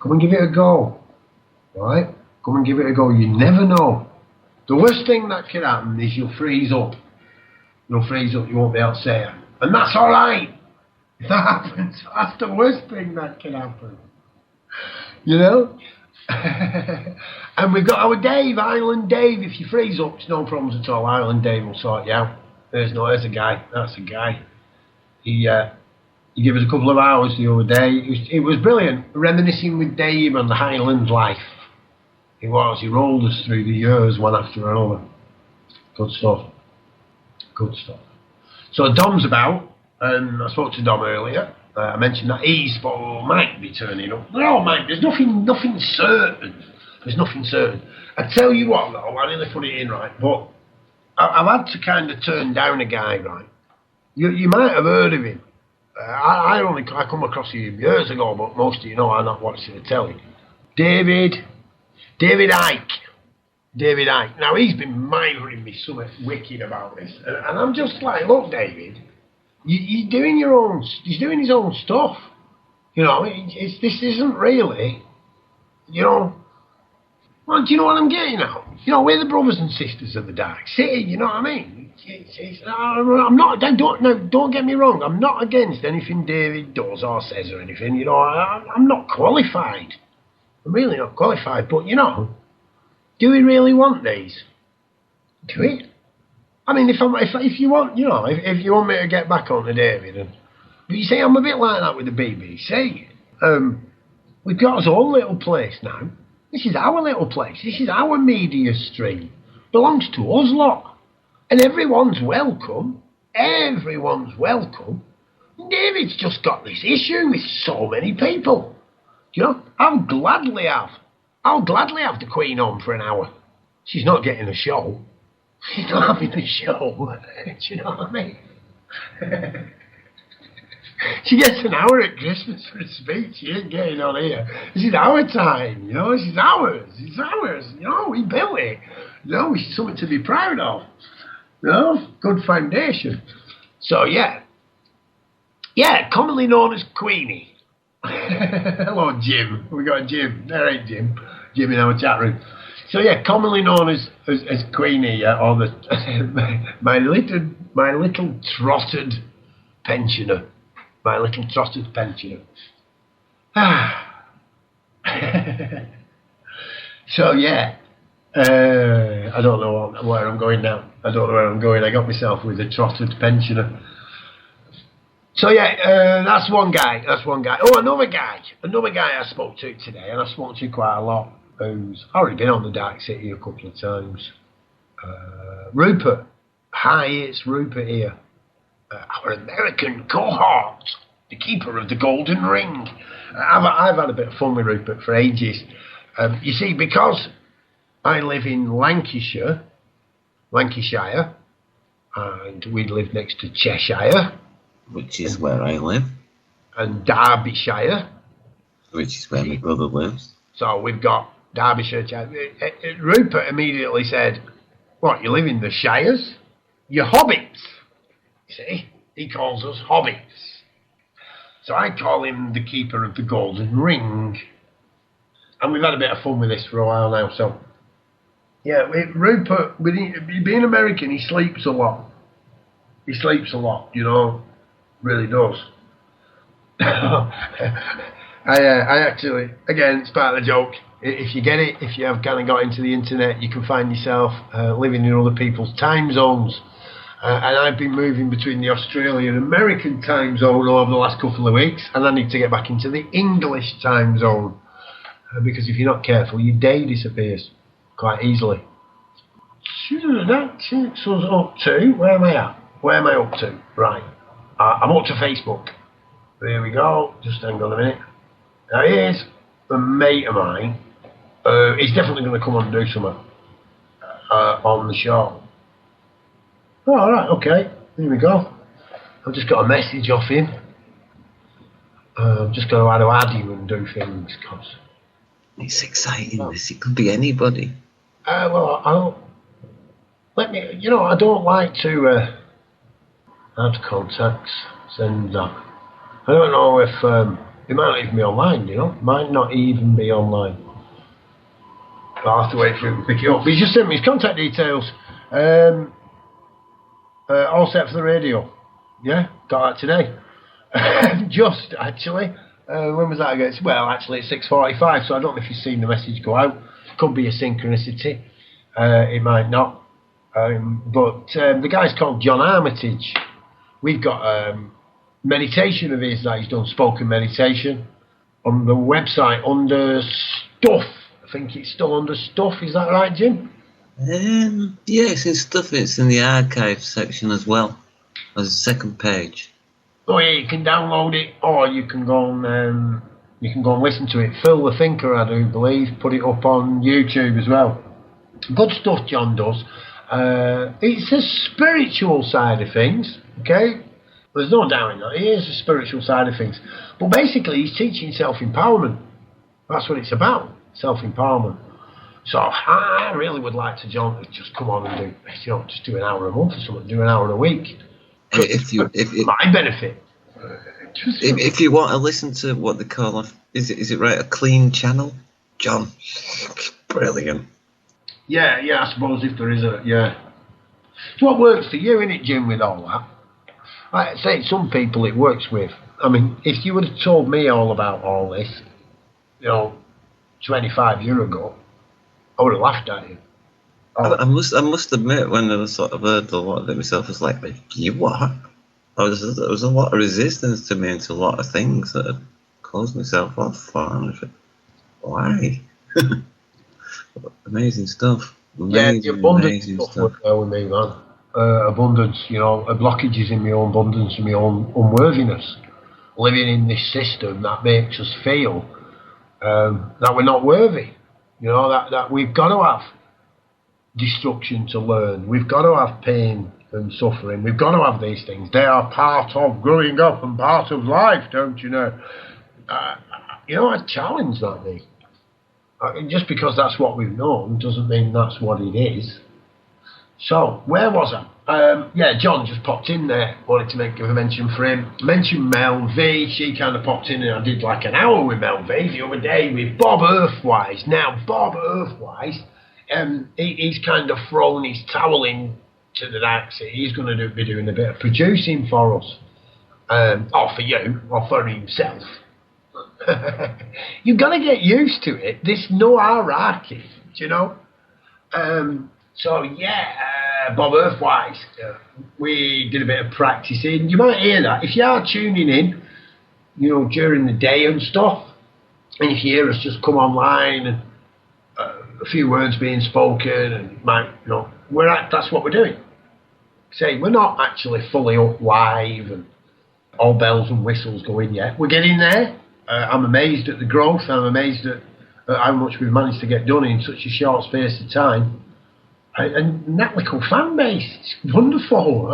Come and give it a go. Right? Come and give it a go. You never know. The worst thing that can happen is you'll freeze up. You won't be able to say it. And that's alright. If that happens, that's the worst thing that can happen. And we've got our Dave, Island Dave. If you freeze up, it's no problems at all. Island Dave will sort you out. There's a guy. That's a guy. He gave us a couple of hours the other day. It was brilliant. Reminiscing with Dave on the Highland life. He rolled us through the years one after another. Good stuff. So Dom's about, and I spoke to Dom earlier. I mentioned that might be turning up. There's nothing certain. There's nothing certain. I tell you what, though, I nearly put it in right, but I've had to kind of turn down a guy, right? You might have heard of him. I come across him years ago, but most of you know I'm not watching the telly. David Icke. Now, he's been mithering me something wicked about this. And I'm just like, look, David, you're doing he's doing his own stuff. This isn't really, well, do you know what I'm getting at? We're the brothers and sisters of the Dark City, you know what I mean? I'm not, don't get me wrong, I'm not against anything David does or says or anything, I'm not qualified. I'm really not qualified, but do we really want these? Do we? I mean, if you want, if you want me to get back on to David, but you see, I'm a bit like that with the BBC. We've got our own little place now. This is our little place. This is our media stream. Belongs to us lot. And everyone's welcome. David's just got this issue with so many people. I'll gladly have the Queen on for an hour. She's not getting a show. She's not having a show. Do you know what I mean? She gets an hour at Christmas for a speech. She ain't getting on here. This is our time, This is ours. It's ours. We built it. It's something to be proud of. Good foundation. So, yeah, commonly known as Queenie. Hello, Jim. We got Jim. There ain't Jim. Jim in our chat room. So, yeah, commonly known as Queenie, or my little trotted pensioner. My little trotted pensioner. So, yeah. I don't know where I'm going now. I got myself with a trotted pensioner. So, yeah, that's one guy. Oh, another guy I spoke to today, and I've spoken to quite a lot, who's already been on the Dark City a couple of times. Rupert. Hi, it's Rupert here. Our American cohort, the keeper of the golden ring. I've had a bit of fun with Rupert for ages. You see, because I live in Lancashire, and we live next to Cheshire, which is where I live, and Derbyshire, which is where my brother lives. So we've got Derbyshire. Rupert immediately said, "What? You live in the Shires? You're hobbits." See? He calls us hobbits. So I call him the keeper of the golden ring. And we've had a bit of fun with this for a while now, so... Yeah, Rupert, being American, he sleeps a lot. He sleeps a lot, you know, really does. I actually, again, it's part of the joke. If you get it, if you have kind of got into the internet, you can find yourself living in other people's time zones. And I've been moving between the Australian and American time zone over the last couple of weeks, and I need to get back into the English time zone. Because if you're not careful, your day disappears quite easily. That takes us up to, where am I at? Where am I up to? Right. I'm up to Facebook. There we go. Just hang on a minute. Now here's a mate of mine. He's definitely going to come on and do something on the show. Oh, alright, okay. Here we go. I've just got a message off him. I've just got to how to add you and do things. Cause it's exciting, this. It could be anybody. Well, I don't like to add contacts, send that. I don't know if it might not even be online, you know. Might not even be online. I'll have to wait for him to pick it up. But he just sent me his contact details. All set for the radio. Yeah, got that today. Just, actually. When was that again? Well, actually, it's 6:45, so I don't know if you've seen the message go out. Could be a synchronicity. It might not. But the guy's called John Armitage. We've got meditation of his that he's done, spoken meditation, on the website under Stuff. I think it's still under Stuff. Is that right, Jim? Yes, it's Stuff. It's in the archive section as well, as a second page. Oh yeah, you can download it, or you can go and listen to it. Phil the Thinker, I do believe, put it up on YouTube as well. Good stuff John does. It's a spiritual side of things, okay? There's no doubt in that. It is a spiritual side of things. But basically, he's teaching self-empowerment. That's what it's about, self-empowerment. So I really would like to John to just come on and do, just do an hour a month or something, do an hour a week. For my benefit. If you want to listen to what they call is it right, a clean channel, John? Brilliant. Yeah, I suppose if there is It's what works for you, innit, Jim, with all that? Like I say, some people it works with. I mean, if you would have told me all about all this, 25 years ago, I would have laughed at you. I must admit, when I sort of heard a lot of it myself, I was like, you what? There was a lot of resistance to me into a lot of things that I closed myself off for. And I thought, why? Amazing stuff. The abundance stuff would go with me, man. Abundance, blockages in my own abundance and my own unworthiness. Living in this system that makes us feel that we're not worthy. That we've got to have destruction to learn. We've got to have pain and suffering. We've got to have these things. They are part of growing up and part of life, don't you know? I challenge that, me. Just because that's what we've known doesn't mean that's what it is. So, where was I? John just popped in there. Wanted to give a mention for him. Mention Mel V. She kind of popped in and I did like an hour with Mel V the other day with Bob Earthwise. Now, Bob Earthwise, he's kind of thrown his towel in to the Darkcity. He's going to be doing a bit of producing for us. Or for you, or for himself. You've got to get used to it. There's no hierarchy, do you know? Bob Earthwise, we did a bit of practicing. You might hear that. If you are tuning in, during the day and stuff, and you hear us just come online and a few words being spoken, and that's what we're doing. Say, we're not actually fully up live and all bells and whistles going yet. We're getting there. I'm amazed at the growth. I'm amazed at how much we've managed to get done in such a short space of time. And that little fan base, it's wonderful.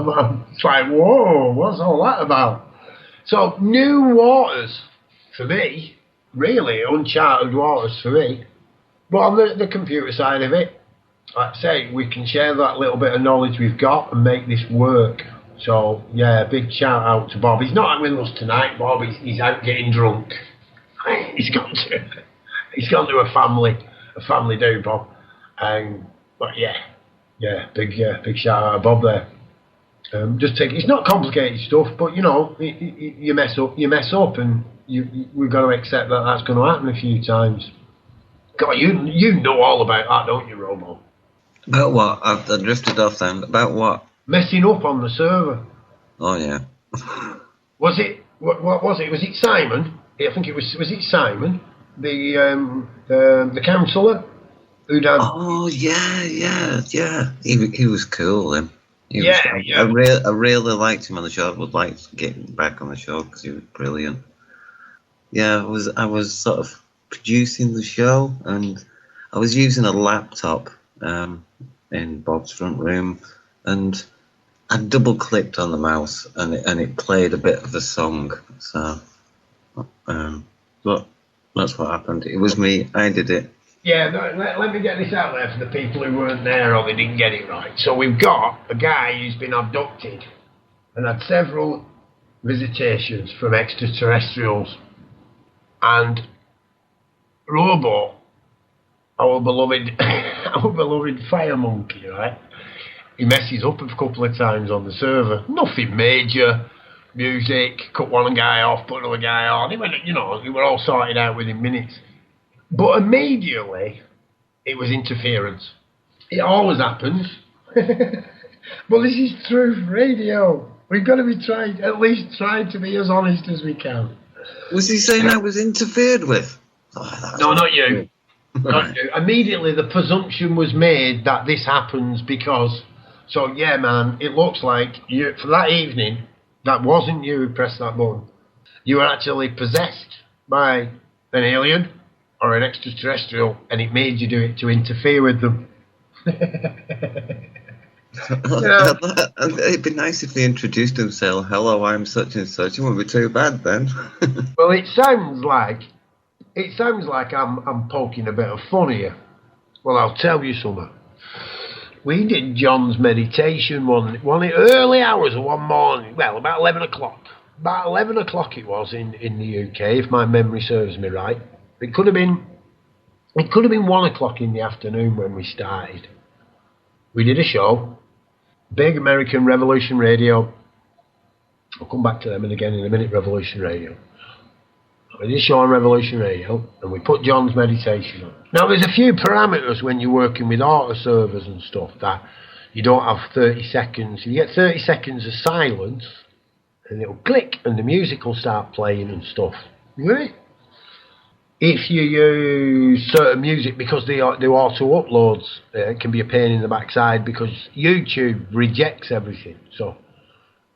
It's like, whoa, what's all that about? So, new waters for me, really, uncharted waters for me. But on the computer side of it, like I say, we can share that little bit of knowledge we've got and make this work. So yeah, big shout out to Bob. He's not with us tonight, Bob. He's out getting drunk. He's gone to a family do, Bob. But yeah, big shout out to Bob there. It's not complicated stuff, but you know, you mess up, and we've got to accept that that's going to happen a few times. God, you know all about that, don't you, Robo? About what? I drifted off then. About what? Messing up on the server. Oh yeah. Was it? What was it? Was it Simon? I think it was. Was it Simon, the councillor, who'd had? Oh yeah. He was cool then. Yeah. I really liked him on the show. I would like to get him back on the show because he was brilliant. Yeah, I was sort of producing the show, and I was using a laptop in Bob's front room, and I double clicked on the mouse, and it played a bit of a song. So, but that's what happened. It was me. I did it. Yeah, let me get this out there for the people who weren't there or they didn't get it right. So we've got a guy who's been abducted and had several visitations from extraterrestrials, and Robo, our beloved fire monkey, right? He messes up a couple of times on the server. Nothing major. Music, cut one guy off, put another guy on. We were all sorted out within minutes. But immediately, it was interference. It always happens. But this is truth radio. We've got to be at least trying to be as honest as we can. Was he saying I was interfered with? Oh, no, not you. Not you. Immediately, the presumption was made that this happens because... So, yeah, man, it looks like you for that evening, that wasn't you who pressed that button. You were actually possessed by an alien or an extraterrestrial, and it made you do it to interfere with them. It'd be nice if they introduced themselves. Hello, I'm such and such. It wouldn't be too bad then. Well, it sounds like I'm poking a bit of fun here. Well, I'll tell you something. We did John's meditation one early hours of one morning. Well, about 11 o'clock. About 11 o'clock it was in the UK, if my memory serves me right. It could have been 1 o'clock in the afternoon when we started. We did a show, big American Revolution Radio. I'll come back to them again in a minute, Revolution Radio. We did a show on Revolution Radio, and we put John's meditation on. Now, there's a few parameters when you're working with auto servers and stuff, that you don't have 30 seconds. You get 30 seconds of silence, and it'll click, and the music will start playing and stuff. Right? If you use certain music, because they do auto uploads, it can be a pain in the backside because YouTube rejects everything. So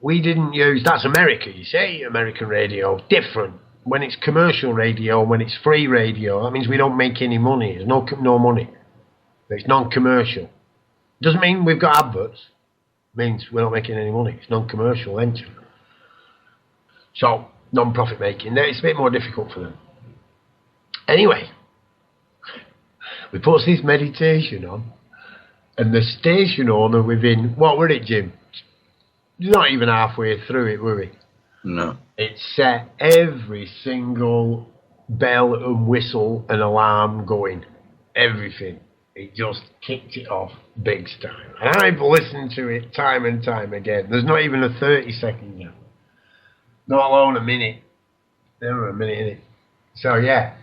we didn't use, that's America, you see, American radio, different. When it's commercial radio, when it's free radio, that means we don't make any money. There's no money. It's non-commercial. Doesn't mean we've got adverts. It means we're not making any money. It's non-commercial, ain't it? So, non-profit making. It's a bit more difficult for them. Anyway, we put this meditation on, and the station owner within, what were it, Jim? Not even halfway through it, were we? No. It set every single bell and whistle and alarm going. Everything. It just kicked it off big time. And I've listened to it time and time again. There's not even a 30-second gap. Not alone a minute. Never a minute in it. So, yeah.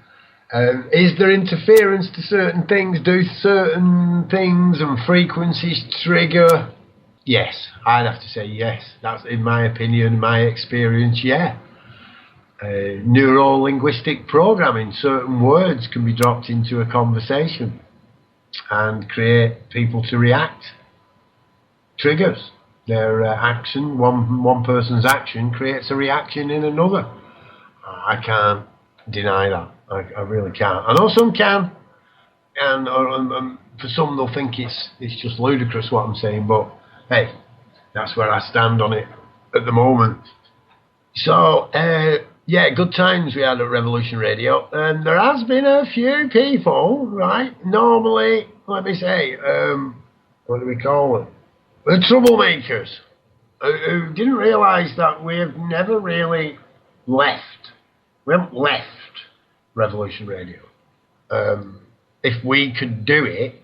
Is there interference to certain things? Do certain things and frequencies trigger? Yes, I'd have to say yes. That's, in my opinion, my experience, yeah. Neuro-linguistic programming, certain words can be dropped into a conversation and create people to react. Triggers. Their action, one person's action creates a reaction in another. I can't deny that. I really can't. I know some can, and for some they'll think it's just ludicrous what I'm saying, but hey, that's where I stand on it at the moment. So, yeah, good times we had at Revolution Radio, and there has been a few people, right? Normally, let me say, what do we call them? The troublemakers. who didn't realise that we have never really left. We haven't left Revolution Radio. If we could do it,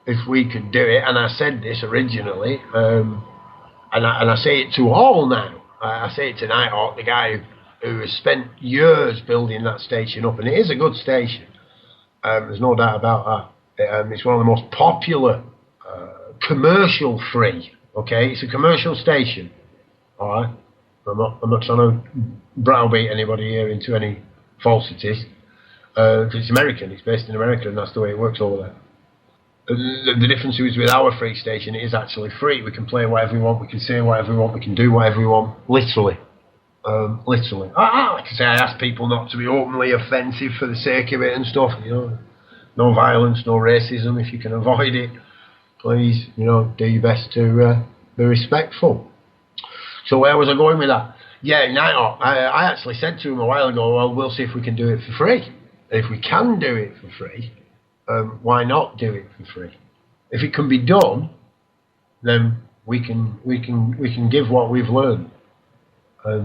and I said this originally, and I say it to all now. I say it to Nighthawk, the guy who has spent years building that station up, and it is a good station. There's no doubt about that. It's one of the most popular, commercial free. Okay, it's a commercial station. All right, I'm not trying to browbeat anybody here into any falsities. It's American. It's based in America, and that's the way it works over there. The difference is with our free station, it is actually free. We can play whatever we want, we can say whatever we want, we can do whatever we want, literally. Literally. Like I say, I ask people not to be openly offensive for the sake of it and stuff, you know. No violence, no racism, if you can avoid it. Please, you know, do your best to be respectful. So where was I going with that? Yeah, Nighthawk, I actually said to him a while ago, well, we'll see if we can do it for free. If we can do it for free, why not do it for free? If it can be done, then we can give what we've learned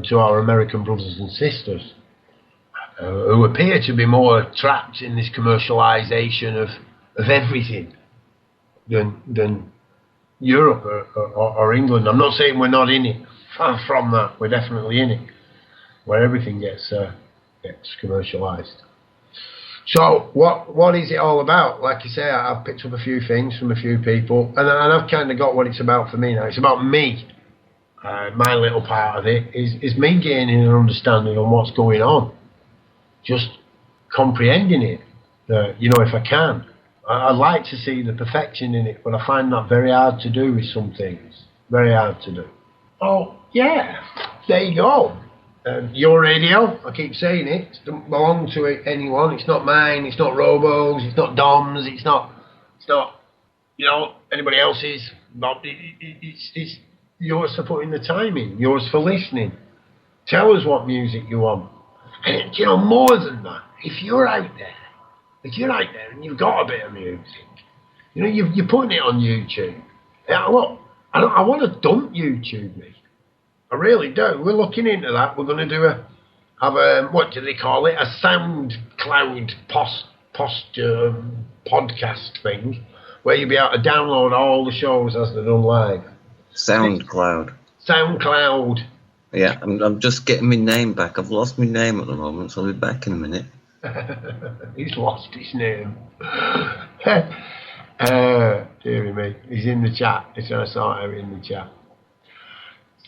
to our American brothers and sisters, who appear to be more trapped in this commercialisation of everything than Europe or England. I'm not saying we're not in it. Far from that, we're definitely in it, where everything gets commercialised. So what is it all about? Like you say, I've picked up a few things from a few people, and I've kind of got what it's about for me now. It's about me. My little part of it is me gaining an understanding on what's going on, just comprehending it. You know, if I can, I like to see the perfection in it, but I find that very hard to do with some things. Very hard to do. Oh yeah, there you go. Your radio, I keep saying it doesn't belong to anyone. It's not mine. It's not Robo's. It's not Dom's. It's not you know, anybody else's. It's yours for putting the time in. Yours for listening. Tell us what music you want. And you know, more than that, if you're out there and you've got a bit of music, you know, you're putting it on YouTube. Yeah, look, I want to dump YouTube me. I really do. We're looking into that. We're going to what do they call it? A SoundCloud podcast thing, where you'll be able to download all the shows as they're done live. SoundCloud. Yeah, I'm just getting my name back. I've lost my name at the moment, so I'll be back in a minute. He's lost his name. Dear me. He's in the chat. He's trying to sort out in the chat.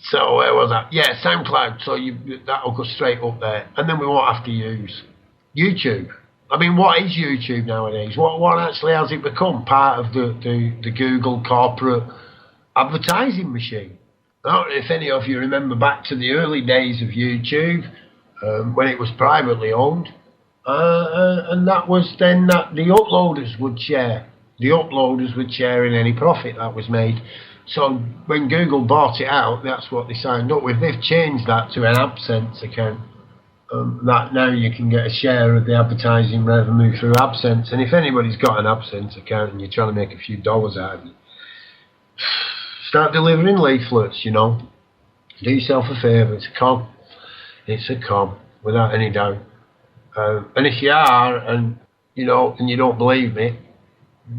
So where was that? Yeah, SoundCloud. So that'll go straight up there, and then we won't have to use YouTube. I mean, what is YouTube nowadays? What actually has it become? Part of the Google corporate advertising machine. I don't know if any of you remember back to the early days of YouTube, when it was privately owned, and that was then that the uploaders would share. The uploaders would share in any profit that was made. So when Google bought it out, that's what they signed up with. They've changed that to an AdSense account. That now you can get a share of the advertising revenue through AdSense. And if anybody's got an AdSense account and you're trying to make a few dollars out of it, start delivering leaflets, you know. Do yourself a favour. It's a con. It's a con, without any doubt. And if you are, and you know, and you don't believe me,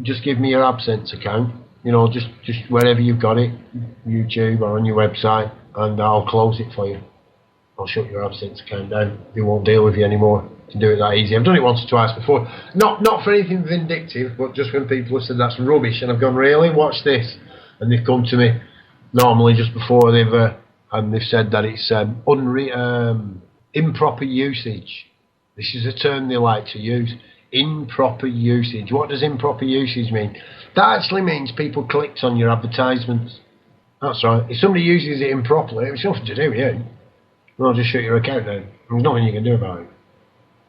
just give me your AdSense account. You know, just wherever you've got it, YouTube or on your website, and I'll close it for you. I'll shut your AdSense account down. They won't deal with you anymore. You can do it that easy. I've done it once or twice before. Not for anything vindictive, but just when people have said that's rubbish, and I've gone, really? Watch this. And they've come to me normally just before they've said that it's improper usage. This is a term they like to use. Improper usage. What does improper usage mean? That actually means people clicked on your advertisements. That's right. If somebody uses it improperly, it's nothing to do with you. Well, just shut your account down. There's nothing you can do about it.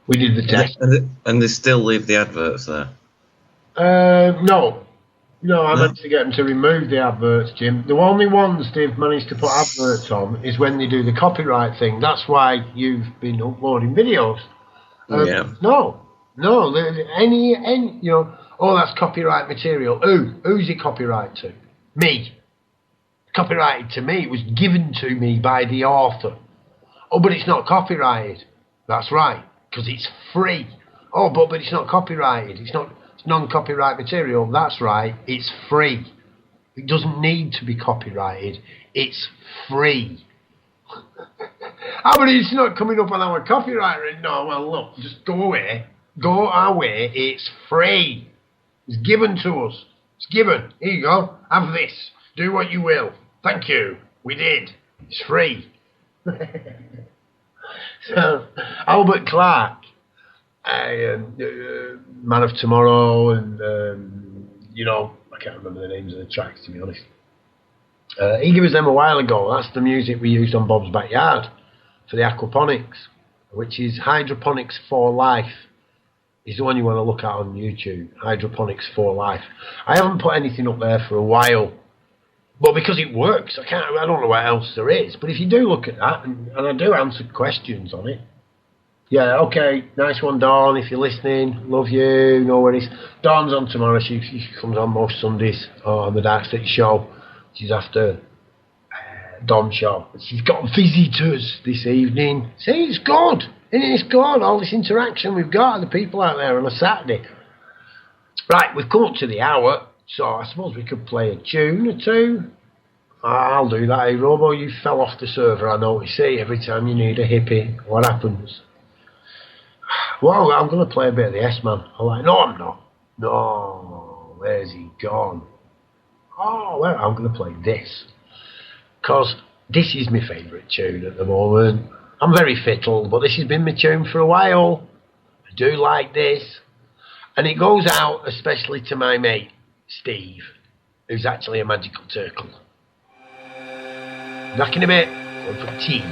We did the test. And they still leave the adverts there? No, I managed to get them to remove the adverts, Jim. The only ones they've managed to put adverts on is when they do the copyright thing. That's why you've been uploading videos. Yeah. No, any, you know, oh, that's copyright material. Who's it copyright to? Me. copyrighted to me. It was given to me by the author. Oh, but it's not copyrighted. That's right, because it's free. Oh, but it's not copyrighted. It's non-copyright material. That's right, it's free. It doesn't need to be copyrighted. It's free. But it's not coming up on our copyright rate. No, well, look, just go away. Go our way. It's free. It's given to us. It's given. Here you go. Have this. Do what you will. Thank you. We did. It's free. So, Albert Clark, Man of Tomorrow, and, I can't remember the names of the tracks, to be honest. He gave us them a while ago. That's the music we used on Bob's Backyard for the aquaponics, which is Hydroponics for Life. Is the one you want to look at on YouTube. Hydroponics for Life. I haven't put anything up there for a while, but because it works, I don't know what else there is. But if you do look at that, and I do answer questions on it. Yeah, okay, nice one, Dawn. If you're listening, love you. No worries. Dawn's on tomorrow. She comes on most Sundays on the Darkcity show. She's after Dawn show. She's got visitors this evening. See, it's good. It's good. All this interaction we've got with the people out there on a Saturday. Right, we've come up to the hour, so I suppose we could play a tune or two. I'll do that. Hey, Robo, you fell off the server, I notice. See, every time you need a hippie, what happens? Well, I'm going to play a bit of the S-Man. I'm like, no, I'm not. No, where's he gone? Oh, well, I'm going to play this. Because this is my favourite tune at the moment. I'm very fiddle, but this has been my tune for a while. I do like this. And it goes out especially to my mate, Steve, who's actually a magical turtle. Back in a bit, going for tea.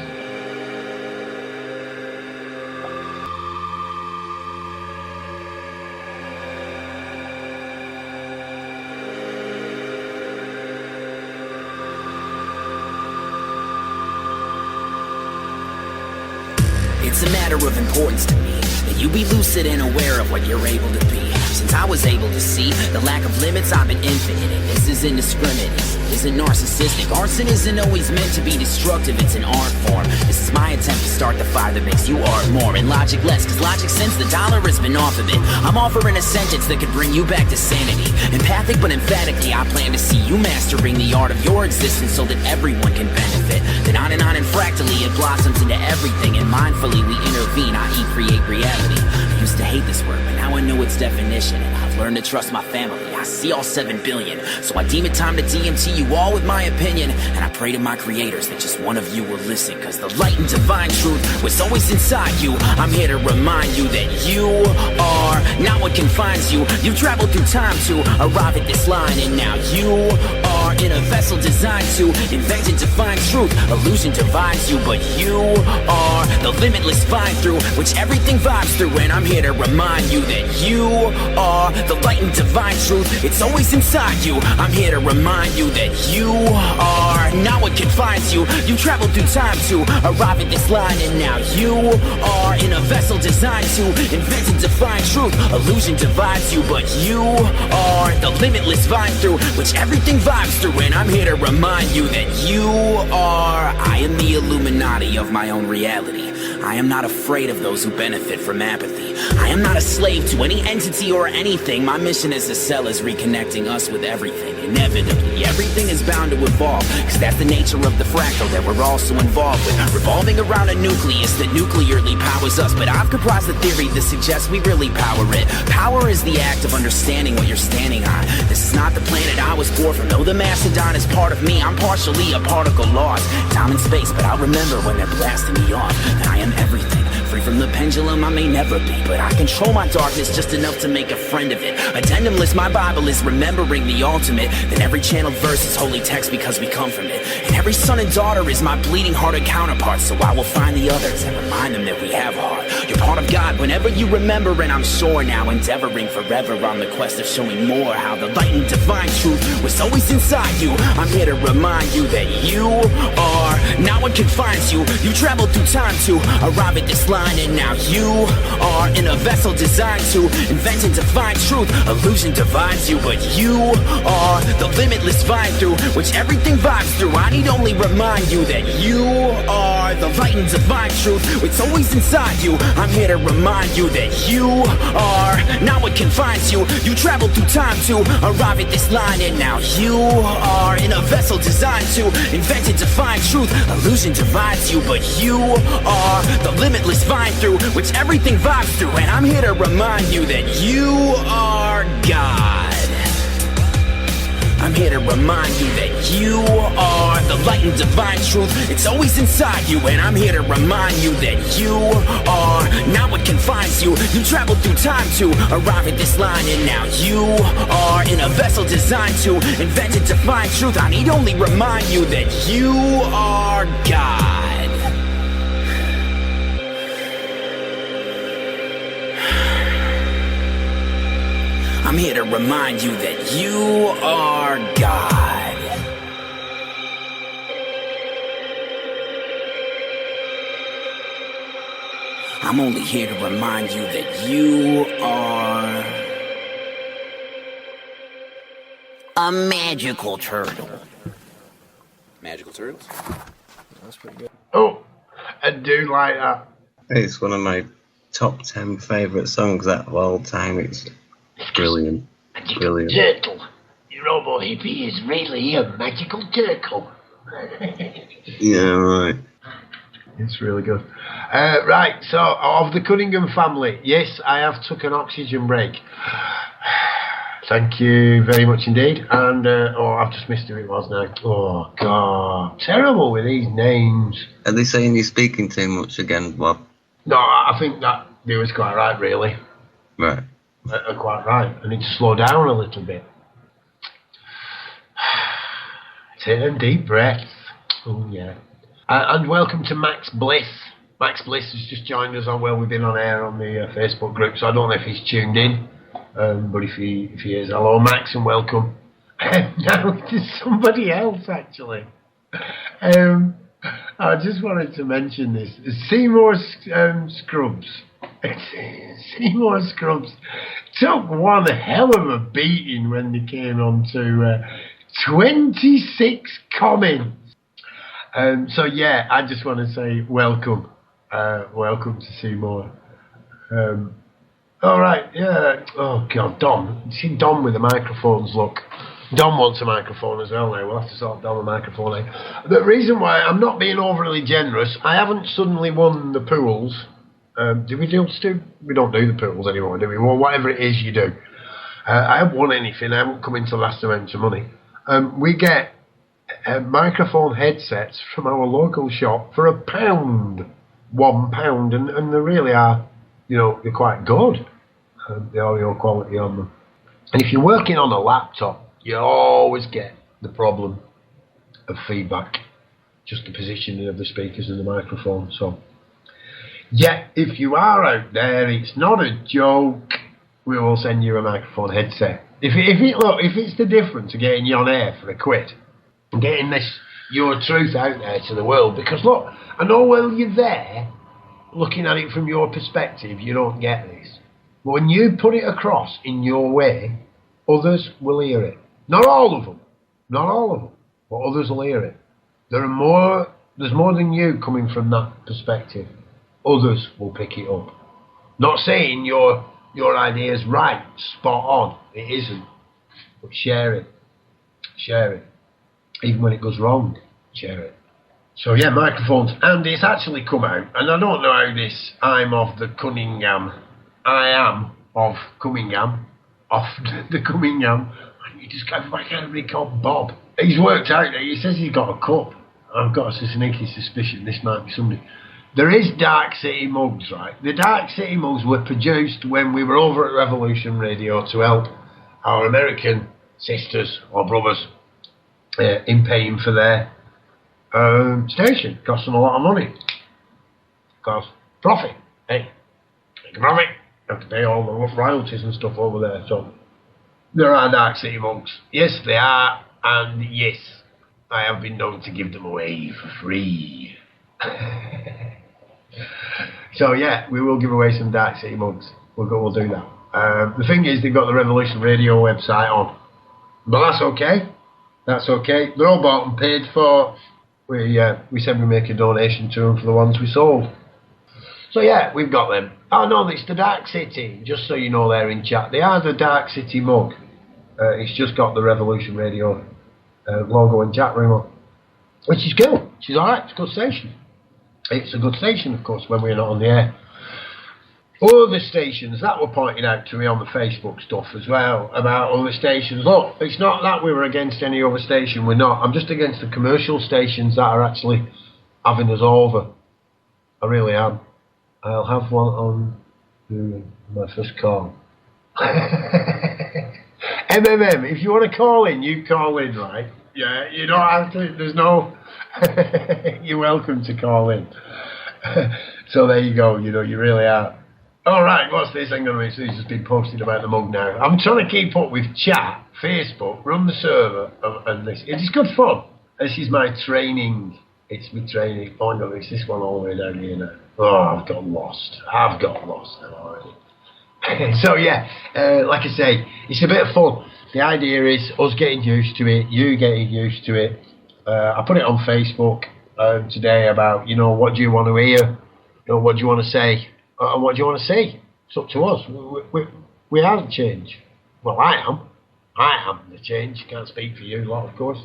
It's a matter of importance to me that you be lucid and aware of what you're able to be. Since I was able to see the lack of limits, I've been infinite, and this is indiscriminate. Isn't narcissistic. Arson isn't always meant to be destructive, it's an art form. This is my attempt to start the fire that makes you art more, and logic less, cause logic since the dollar has been off of it. I'm offering a sentence that could bring you back to sanity. Empathic but emphatically, I plan to see you mastering the art of your existence so that everyone can benefit. Then on and fractally it blossoms into everything, and mindfully we intervene, i.e. create reality. I used to hate this word, but now I know its definition, and I've learned to trust my family. I see all 7 billion, so I deem it time to DMT you all with my opinion, and I pray to my creators that just one of you will listen, cause the light and divine truth was always inside you. I'm here to remind you that you are not what confines you. You've traveled through time to arrive at this line, and now you are in a vessel designed to invent and define truth. Illusion divides you, but you are the limitless vine through which everything vibes through, and I'm here to remind you that you are the light and divine truth. It's always inside you. I'm here to remind you that you are not what confines you. You traveled through time to arrive at this line, and now you are in a vessel designed to invent and define truth. Illusion divides you, but you are the limitless vine through which everything vibes through, and I'm here to remind you that you are. I am the Illuminati of my own reality. I am not afraid of those who benefit from apathy. I am not a slave to any entity or anything. My mission as a cell is reconnecting us with everything. Inevitably, everything is bound to evolve, cause that's the nature of the fractal that we're also involved with, revolving around a nucleus that nuclearly powers us. But I've comprised a theory that suggests we really power it. Power is the act of understanding what you're standing on. This is not the planet I was born from. Though the Mastodon is part of me, I'm partially a particle lost. Time and space, but I'll remember when they're blasting me off that I am everything. Free from the pendulum I may never be, but I control my darkness just enough to make a friend of it. Addendumless, my Bible is remembering the ultimate. Then every channeled verse is holy text because we come from it. And every son and daughter is my bleeding hearted counterpart, so I will find the others and remind them that we have a heart. You're part thought of God whenever you remember, and I'm sure now, endeavoring forever on the quest of showing more how the light and divine truth was always inside you. I'm here to remind you that you are not what confines you. You traveled through time to arrive at this line, and now you are in a vessel designed to invent and define truth. Illusion divides you, but you are the limitless vine through which everything vibes through. I need only remind you that you are the light and divine truth. It's always inside you. I'm here to remind you that you are not what confines you. You traveled through time to arrive at this line, and now you are in a vessel designed to invent and define truth. Illusion divides you, but you are the limitless vine through which everything vibes through. And I'm here to remind you that you are God. I'm here to remind you that you are the light and divine truth. It's always inside you, and I'm here to remind you that you are not what confines you. You traveled through time to arrive at this line, and now you are in a vessel designed to invent and define truth. I need only remind you that you are God. I'm here to remind you that you are God. I'm only here to remind you that you are a magical turtle. Magical turtles? That's pretty good. Oh, I do like that. It's one of my top 10 favourite songs of all time. It's brilliant. Brilliant. Turtle. Your robo hippie is really a magical turtle. Yeah, right. It's really good. Right, so of the Cunningham family, yes, I have took an oxygen break. Thank you very much indeed. And I've just missed who it was now. Oh God, terrible with these names. Are they saying you're speaking too much again, Bob? No, I think that they was quite right, really. Right. Quite right. I need to slow down a little bit. Take a deep breath. Oh yeah. And welcome to Max Bliss. Max Bliss has just joined us on. Well, we've been on air on the Facebook group, so I don't know if he's tuned in. But if he is, hello Max and welcome. Now to somebody else actually. I just wanted to mention this. Seymour Scrubs. Seymour Scrubs took one hell of a beating when they came on to 26 comments. So yeah, I just want to say welcome. Welcome to Seymour. All right, yeah. Oh God, Dom. You see Dom with the microphones, look. Dom wants a microphone as well now. We'll have to sort Dom a microphone out. The reason why I'm not being overly generous, I haven't suddenly won the pools. Do we do, Stu? We don't do the pools anymore, do we? Well, whatever it is you do. I haven't won anything. I haven't come into last amount of money. We get microphone headsets from our local shop for £1, £1, and they really are, you know, they're quite good. The audio quality on them. And if you're working on a laptop, you always get the problem of feedback, just the positioning of the speakers and the microphone. So, yeah, if you are out there, it's not a joke. We will send you a microphone headset. If it's the difference of getting you on air for £1 and getting your truth out there to the world, because look, I know while you're there, looking at it from your perspective, you don't get this. But when you put it across in your way, others will hear it. Not all of them, but others will hear it. There's more than you coming from that perspective. Others will pick it up. Not saying your idea's right, spot on. It isn't. But share it. Even when it goes wrong, share it. So yeah, microphones. And it's actually come out. And I don't know how this, I'm of the Cunningham. I am of Cunningham. Off the Cunningham. He just got back out of me called Bob. He's worked out there. He says he's got a cup. I've got a sneaky suspicion this might be somebody. There is Darkcity mugs, right? The Darkcity mugs were produced when we were over at Revolution Radio to help our American sisters or brothers in paying for their station. Cost them a lot of money. Cost profit, hey. take a profit. You have to pay all the royalties and stuff over there. So there are Darkcity mugs. Yes, they are, and yes, I have been known to give them away for free. So yeah, we will give away some Darkcity mugs. We'll do that. The thing is, they've got the Revolution Radio website on, but that's okay. That's okay. They're all bought and paid for. We said we make a donation to them for the ones we sold. So yeah, we've got them. Oh no, it's the Darkcity. Just so you know, they're in chat. They are the Darkcity mug. It's just got the Revolution Radio logo and chat room on, which is cool. She's alright. It's a good station. It's a good station, of course, when we're not on the air. Other stations that were pointed out to me on the Facebook stuff as well about other stations. Look, it's not that we were against any other station. We're not. I'm just against the commercial stations that are actually having us over. I really am. I'll have one on my first call. MMM, if you want to call in, you call in, right? Yeah, you don't have to. There's no. You're welcome to call in. So there you go. You know, you really are. All right, what's this? Hang on a minute. This has been posted about the mug now. I'm trying to keep up with chat, Facebook, run the server, and this. It's good fun. This is my training. It's my training. Oh, no, it's this one all the way down here now. Oh, I've got lost. Now already. So yeah, like I say, it's a bit of fun. The idea is us getting used to it, you getting used to it. I put it on Facebook today about, you know, what do you want to hear? You know, what do you want to say? And what do you want to see? It's up to us. We are the change. Well, I am the change. Can't speak for you lot, of course.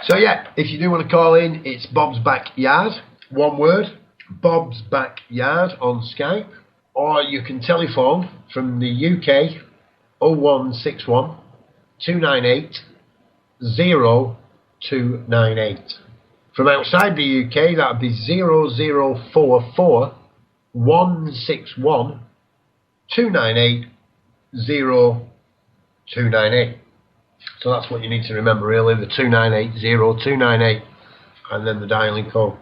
So yeah, if you do want to call in, it's Bob's Backyard, one word, Bob's Backyard on Skype, or you can telephone from the UK 0161 298 0298. From outside the UK, that would be 0044 161 298 0298. So that's what you need to remember, really, the 298 0298, and then the dialing code.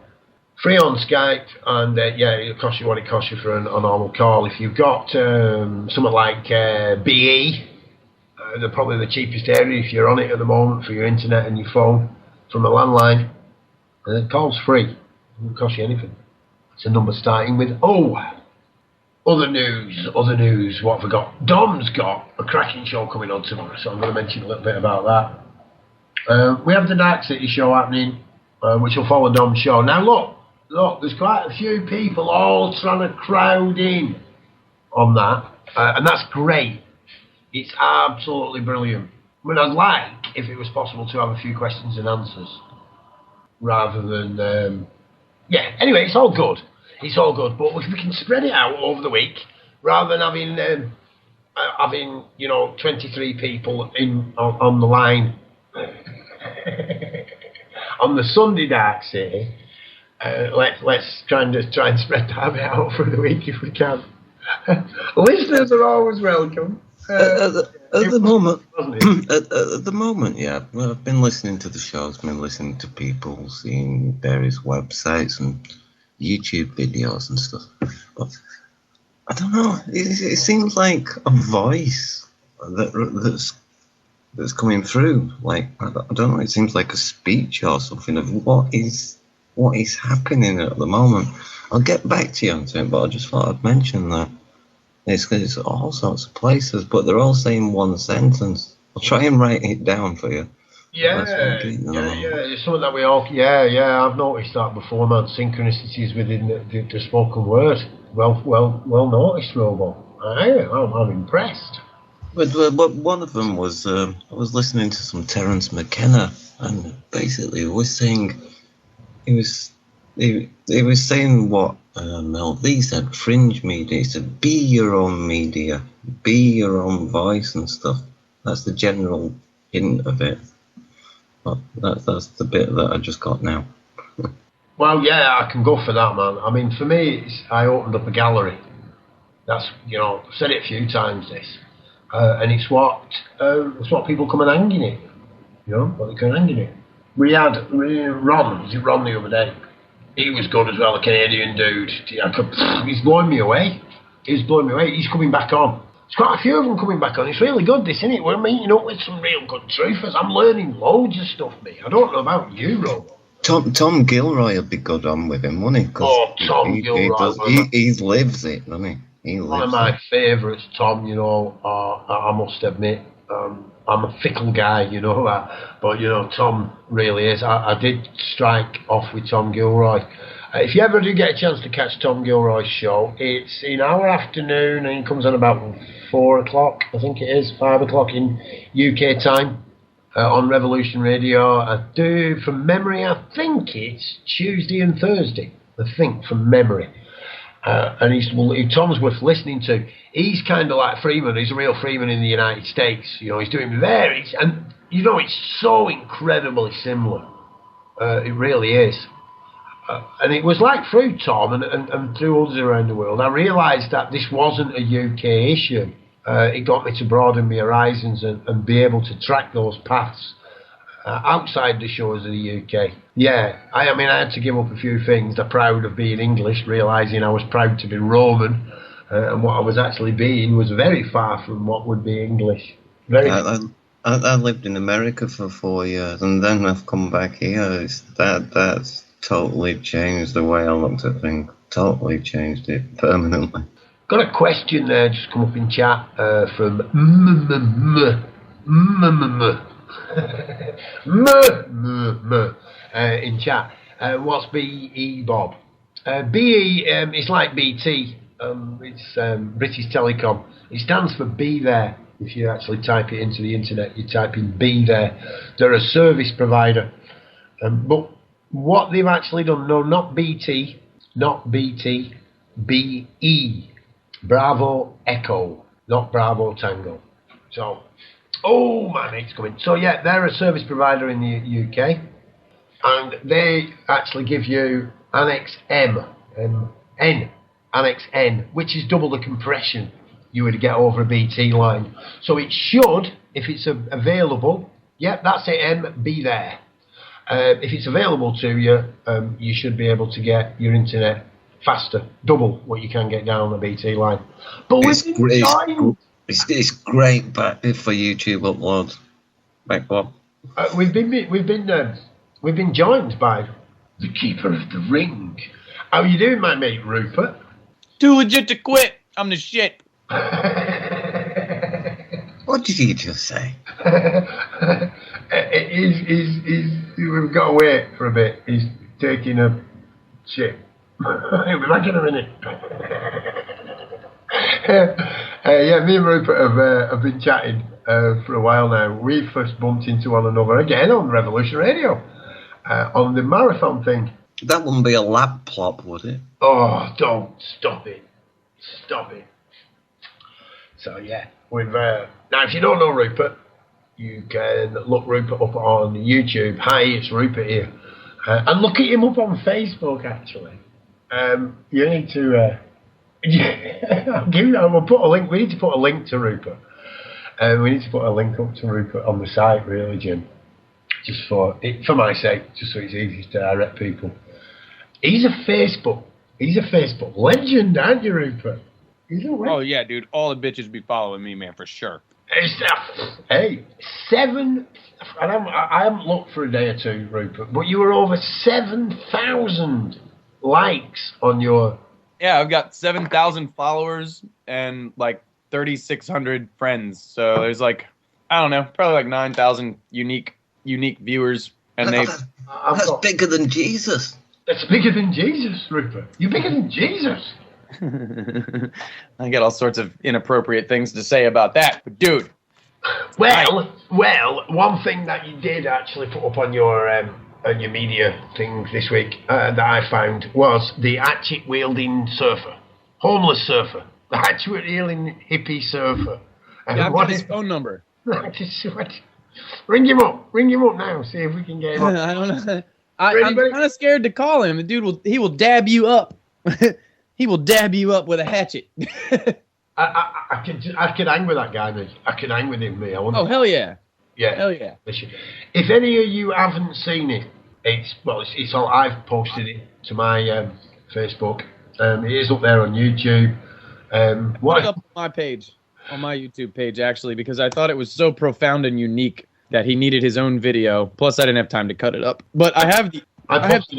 Free on Skype, and yeah, it'll cost you what it costs you for a normal call. If you've got something like BE, they're probably the cheapest area if you're on it at the moment for your internet and your phone from a landline. And the call's free. It doesn't cost you anything. It's a number starting with O. Other news, what have we got? Dom's got a cracking show coming on tomorrow, so I'm going to mention a little bit about that. We have the Darkcity show happening, which will follow Dom's show. Now look, there's quite a few people all trying to crowd in on that, and that's great. It's absolutely brilliant. I mean, I'd like, if it was possible, to have a few questions and answers, rather than, anyway, it's all good. It's all good, but if we can spread it out over the week, rather than having 23 people on the line on the Sunday Darkcity. Let's try and spread that a bit out for the week if we can. Listeners are always welcome. At the moment, yeah. Well, I've been listening to the shows, been listening to people, seeing various websites and YouTube videos and stuff. But I don't know. It seems like a voice that's coming through. Like I don't know. It seems like a speech or something of what is happening at the moment. I'll get back to you on it, but I just thought I'd mention that. It's all sorts of places, but they're all saying one sentence. I'll try and write it down for you. Yeah. It's something that we all. Yeah. I've noticed that before, man. Synchronicities within the spoken word. Well noticed, Robo. I'm impressed. But one of them was I was listening to some Terence McKenna, and basically was saying he was saying what Mel V said, fringe media. He said, be your own media, be your own voice and stuff. That's the general hint of it. But that's the bit that I just got now. Well, yeah, I can go for that, man. I mean, for me, I opened up a gallery. That's, I've said it a few times, this. And it's what people come and hang in it. What they can hang in it. We had Ron the other day. He was good as well, a Canadian dude. He's blowing me away. He's blowing me away. He's coming back on. There's quite a few of them coming back on. It's really good, this, isn't it? We're meeting up with some real good truthers. I'm learning loads of stuff, mate. I don't know about you, Rob. Tom Gilroy would be good on with him, wouldn't he? 'Cause Tom Gilroy. He lives it, doesn't he? One of my favourites, Tom, you know, I must admit. I'm a fickle guy, you know that. But, you know, Tom really is. I did strike off with Tom Gilroy. If you ever do get a chance to catch Tom Gilroy's show, it's in our afternoon and he comes on about 4 o'clock, I think it is, 5 o'clock in UK time on Revolution Radio. I do, from memory, I think it's Tuesday and Thursday, I think, from memory. And Tom's worth listening to. He's kind of like Freeman. He's a real Freeman in the United States. You know, he's doing and you know, it's so incredibly similar. It really is. And it was like through Tom and through others around the world, I realised that this wasn't a UK issue. It got me to broaden my horizons and be able to track those paths outside the shores of the UK. Yeah, I mean, I had to give up a few things. The proud of being English, realising I was proud to be Roman, and what I was actually being was very far from what would be English. I lived in America for 4 years, and then I've come back here. That's totally changed the way I looked at things. Totally changed it permanently. Got a question there just come up in chat from in chat. What's BE, Bob? BE, it's like BT. It's British Telecom. It stands for Be There. If you actually type it into the internet, you type in Be There. They're a service provider. But what they've actually done, no, not BT, BE. Bravo Echo, not Bravo Tango. So, oh man, it's coming. So yeah, they're a service provider in the UK, and they actually give you Annex Annex N, which is double the compression you would get over a BT line. So it should, if it's available, yeah, that's it, be there. If it's available to you, you should be able to get your internet faster, double what you can get down the BT line. But it's great back for YouTube uploads. Back up. We've been joined by the keeper of the ring. How are you doing, my mate Rupert? Too legit to quit. I'm the shit. What did you just say? We've got to wait for a bit. He's taking a shit. He'll be back in a minute. Yeah, me and Rupert have been chatting for a while now. We first bumped into one another again on Revolution Radio on the marathon thing. That wouldn't be a lap plop, would it? Oh, don't stop it. Stop it. So yeah, we've now if you don't know Rupert, you can look Rupert up on YouTube. Hi, it's Rupert here, and look at him up on Facebook. Actually, you need to. We'll put a link. We need to put a link to Rupert. We need to put a link up to Rupert on the site, really, Jim. Just for my sake, just so it's easy to direct people. He's a Facebook legend, aren't you, Rupert? Oh yeah, dude. All the bitches be following me, man, for sure. Hey, I haven't looked for a day or two, Rupert, but you were over 7,000 likes on your. Yeah, I've got 7,000 followers and like 3,600 friends. So there's like, I don't know, probably like 9,000 unique viewers, and that's bigger than Jesus. That's bigger than Jesus, Rupert. You're bigger than Jesus. I got all sorts of inappropriate things to say about that, but dude. Well, one thing that you did actually put up on your media thing this week that I found was the hatchet-wielding surfer, homeless surfer, the hatchet-wielding hippie surfer. Yeah, I've got his phone number. Ring him up now. See if we can get him up. I don't know. I'm kind of scared to call him. The dude will dab you up. He will dab you up with a hatchet. I could hang with that guy, mate. I could hang with him, mate. Oh, hell yeah. Yeah. Hell yeah. If any of you haven't seen it, it's all, I've posted it to my Facebook. It is up there on YouTube. Put it up on my page, on my YouTube page, actually, because I thought it was so profound and unique that he needed his own video. Plus, I didn't have time to cut it up. But I have the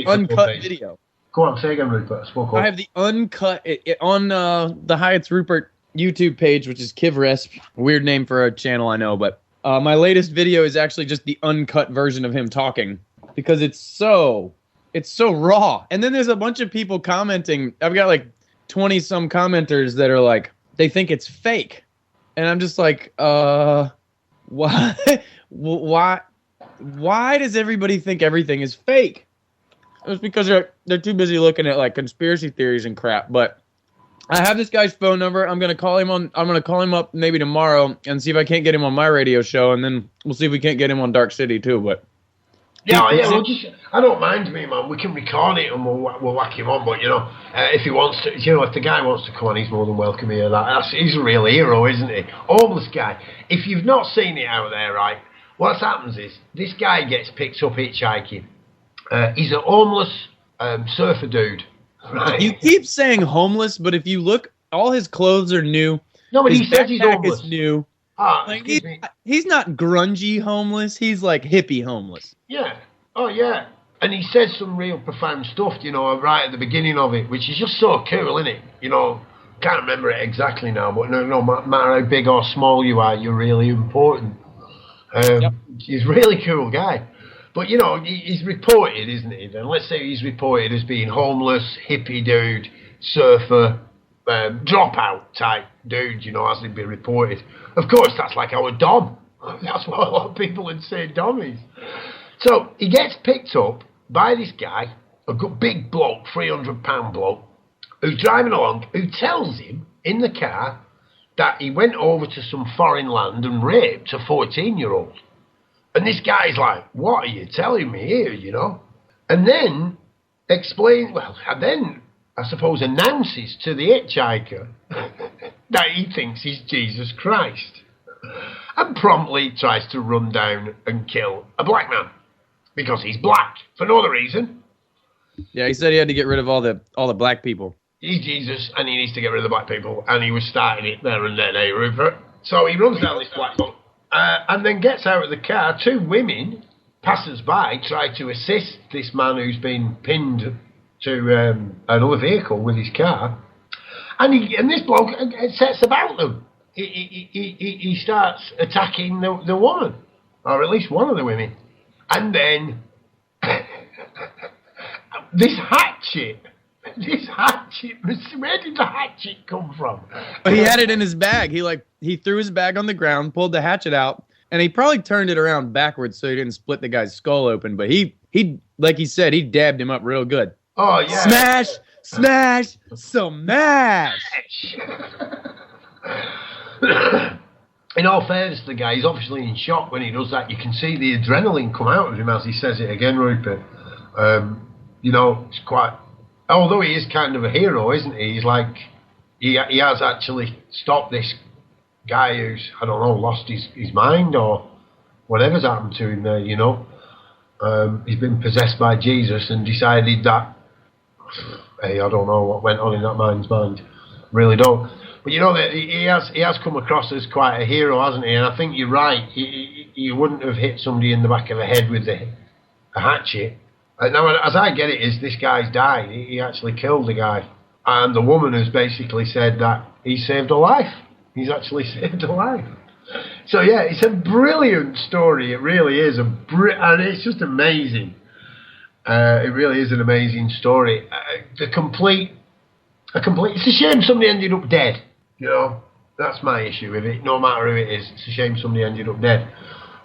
uncut video. Go on, say again, Rupert. I have the uncut on the Hyatt's Rupert YouTube page, which is Kivresp. Weird name for a channel, I know, but my latest video is actually just the uncut version of him talking because it's so raw. And then there's a bunch of people commenting. I've got like 20 some commenters that are like, they think it's fake. And I'm just like, why does everybody think everything is fake? It's because they're too busy looking at like conspiracy theories and crap. But I have this guy's phone number. I'm gonna call him up maybe tomorrow and see if I can't get him on my radio show, and then we'll see if we can't get him on Darkcity too. But I don't mind me, man. We can record it and we'll whack him on. But if he wants to, if the guy wants to come on, he's more than welcome here. He's a real hero, isn't he? Homeless guy. If you've not seen it out there, right? What happens is this guy gets picked up hitchhiking. He's a homeless surfer dude. Right. You keep saying homeless, but if you look, all his clothes are new. No, but he says he's homeless. Is new. He's not grungy homeless. He's like hippie homeless. Yeah. Oh, yeah. And he says some real profound stuff, right at the beginning of it, which is just so cool, isn't it? Can't remember it exactly now, but no matter how big or small you are, you're really important. Yep. He's a really cool guy. But, he's reported, isn't he? Then let's say he's reported as being homeless, hippie dude, surfer, dropout type dude, as he'd be reported. Of course, that's like our Dom. That's what a lot of people would say Dom is. So he gets picked up by this guy, a good big bloke, 300-pound bloke, who's driving along, who tells him in the car that he went over to some foreign land and raped a 14-year-old. And this guy's like, what are you telling me here, And then I suppose announces to the hitchhiker that he thinks he's Jesus Christ. And promptly tries to run down and kill a black man. Because he's black, for no other reason. Yeah, he said he had to get rid of all the black people. He's Jesus, and he needs to get rid of the black people, and he was starting it there and then, Rupert? So he runs down this black bloke. And then gets out of the car. Two women, passers-by, try to assist this man who's been pinned to another vehicle with his car. And this bloke sets about them. He starts attacking the woman, or at least one of the women. And then this hatchet, where did the hatchet come from? He had it in his bag. He threw his bag on the ground, pulled the hatchet out, and he probably turned it around backwards so he didn't split the guy's skull open. But he like he said, he dabbed him up real good. Oh yeah! Smash, smash, smash. In all fairness, the guy, he's obviously in shock when he does that. You can see the adrenaline come out of him as he says it again, Rupert. It's quite... Although he is kind of a hero, isn't he? He's like... He has actually stopped this guy who's, I don't know, lost his mind or whatever's happened to him there, He's been possessed by Jesus and decided that... Hey, I don't know what went on in that man's mind. Really don't. But that he has come across as quite a hero, hasn't he? And I think you're right. He wouldn't have hit somebody in the back of the head with a hatchet. Now, as I get it, is this guy's died. He actually killed the guy. And the woman has basically said that he saved a life. He's actually saved a life. So, yeah, it's a brilliant story. It really is. And it's just amazing. It really is an amazing story. It's a shame somebody ended up dead. That's my issue with it. No matter who it is, it's a shame somebody ended up dead.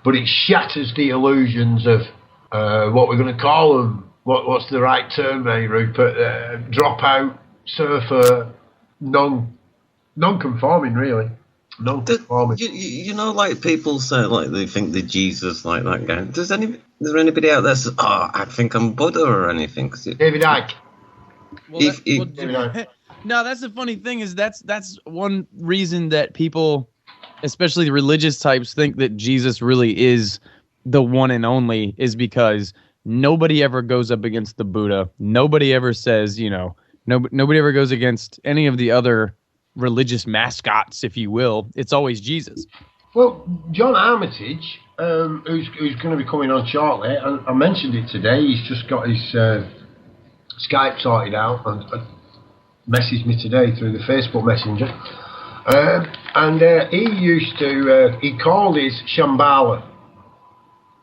But it shatters the illusions of what we're going to call them. What's the right term, Rupert? Dropout, surfer, non-conforming, really. Non-conforming. Like people say, like they think they're Jesus, like that guy. Is there anybody out there says, I think I'm Buddha or anything? David Icke. No, that's the funny thing is that's one reason that people, especially the religious types, think that Jesus really is the one and only is because nobody ever goes up against the Buddha. Nobody ever says, nobody ever goes against any of the other religious mascots, if you will. It's always Jesus. Well, John Armitage, who's going to be coming on shortly, I mentioned it today. He's just got his Skype sorted out and messaged me today through the Facebook Messenger. He used to, he called his Shambhala,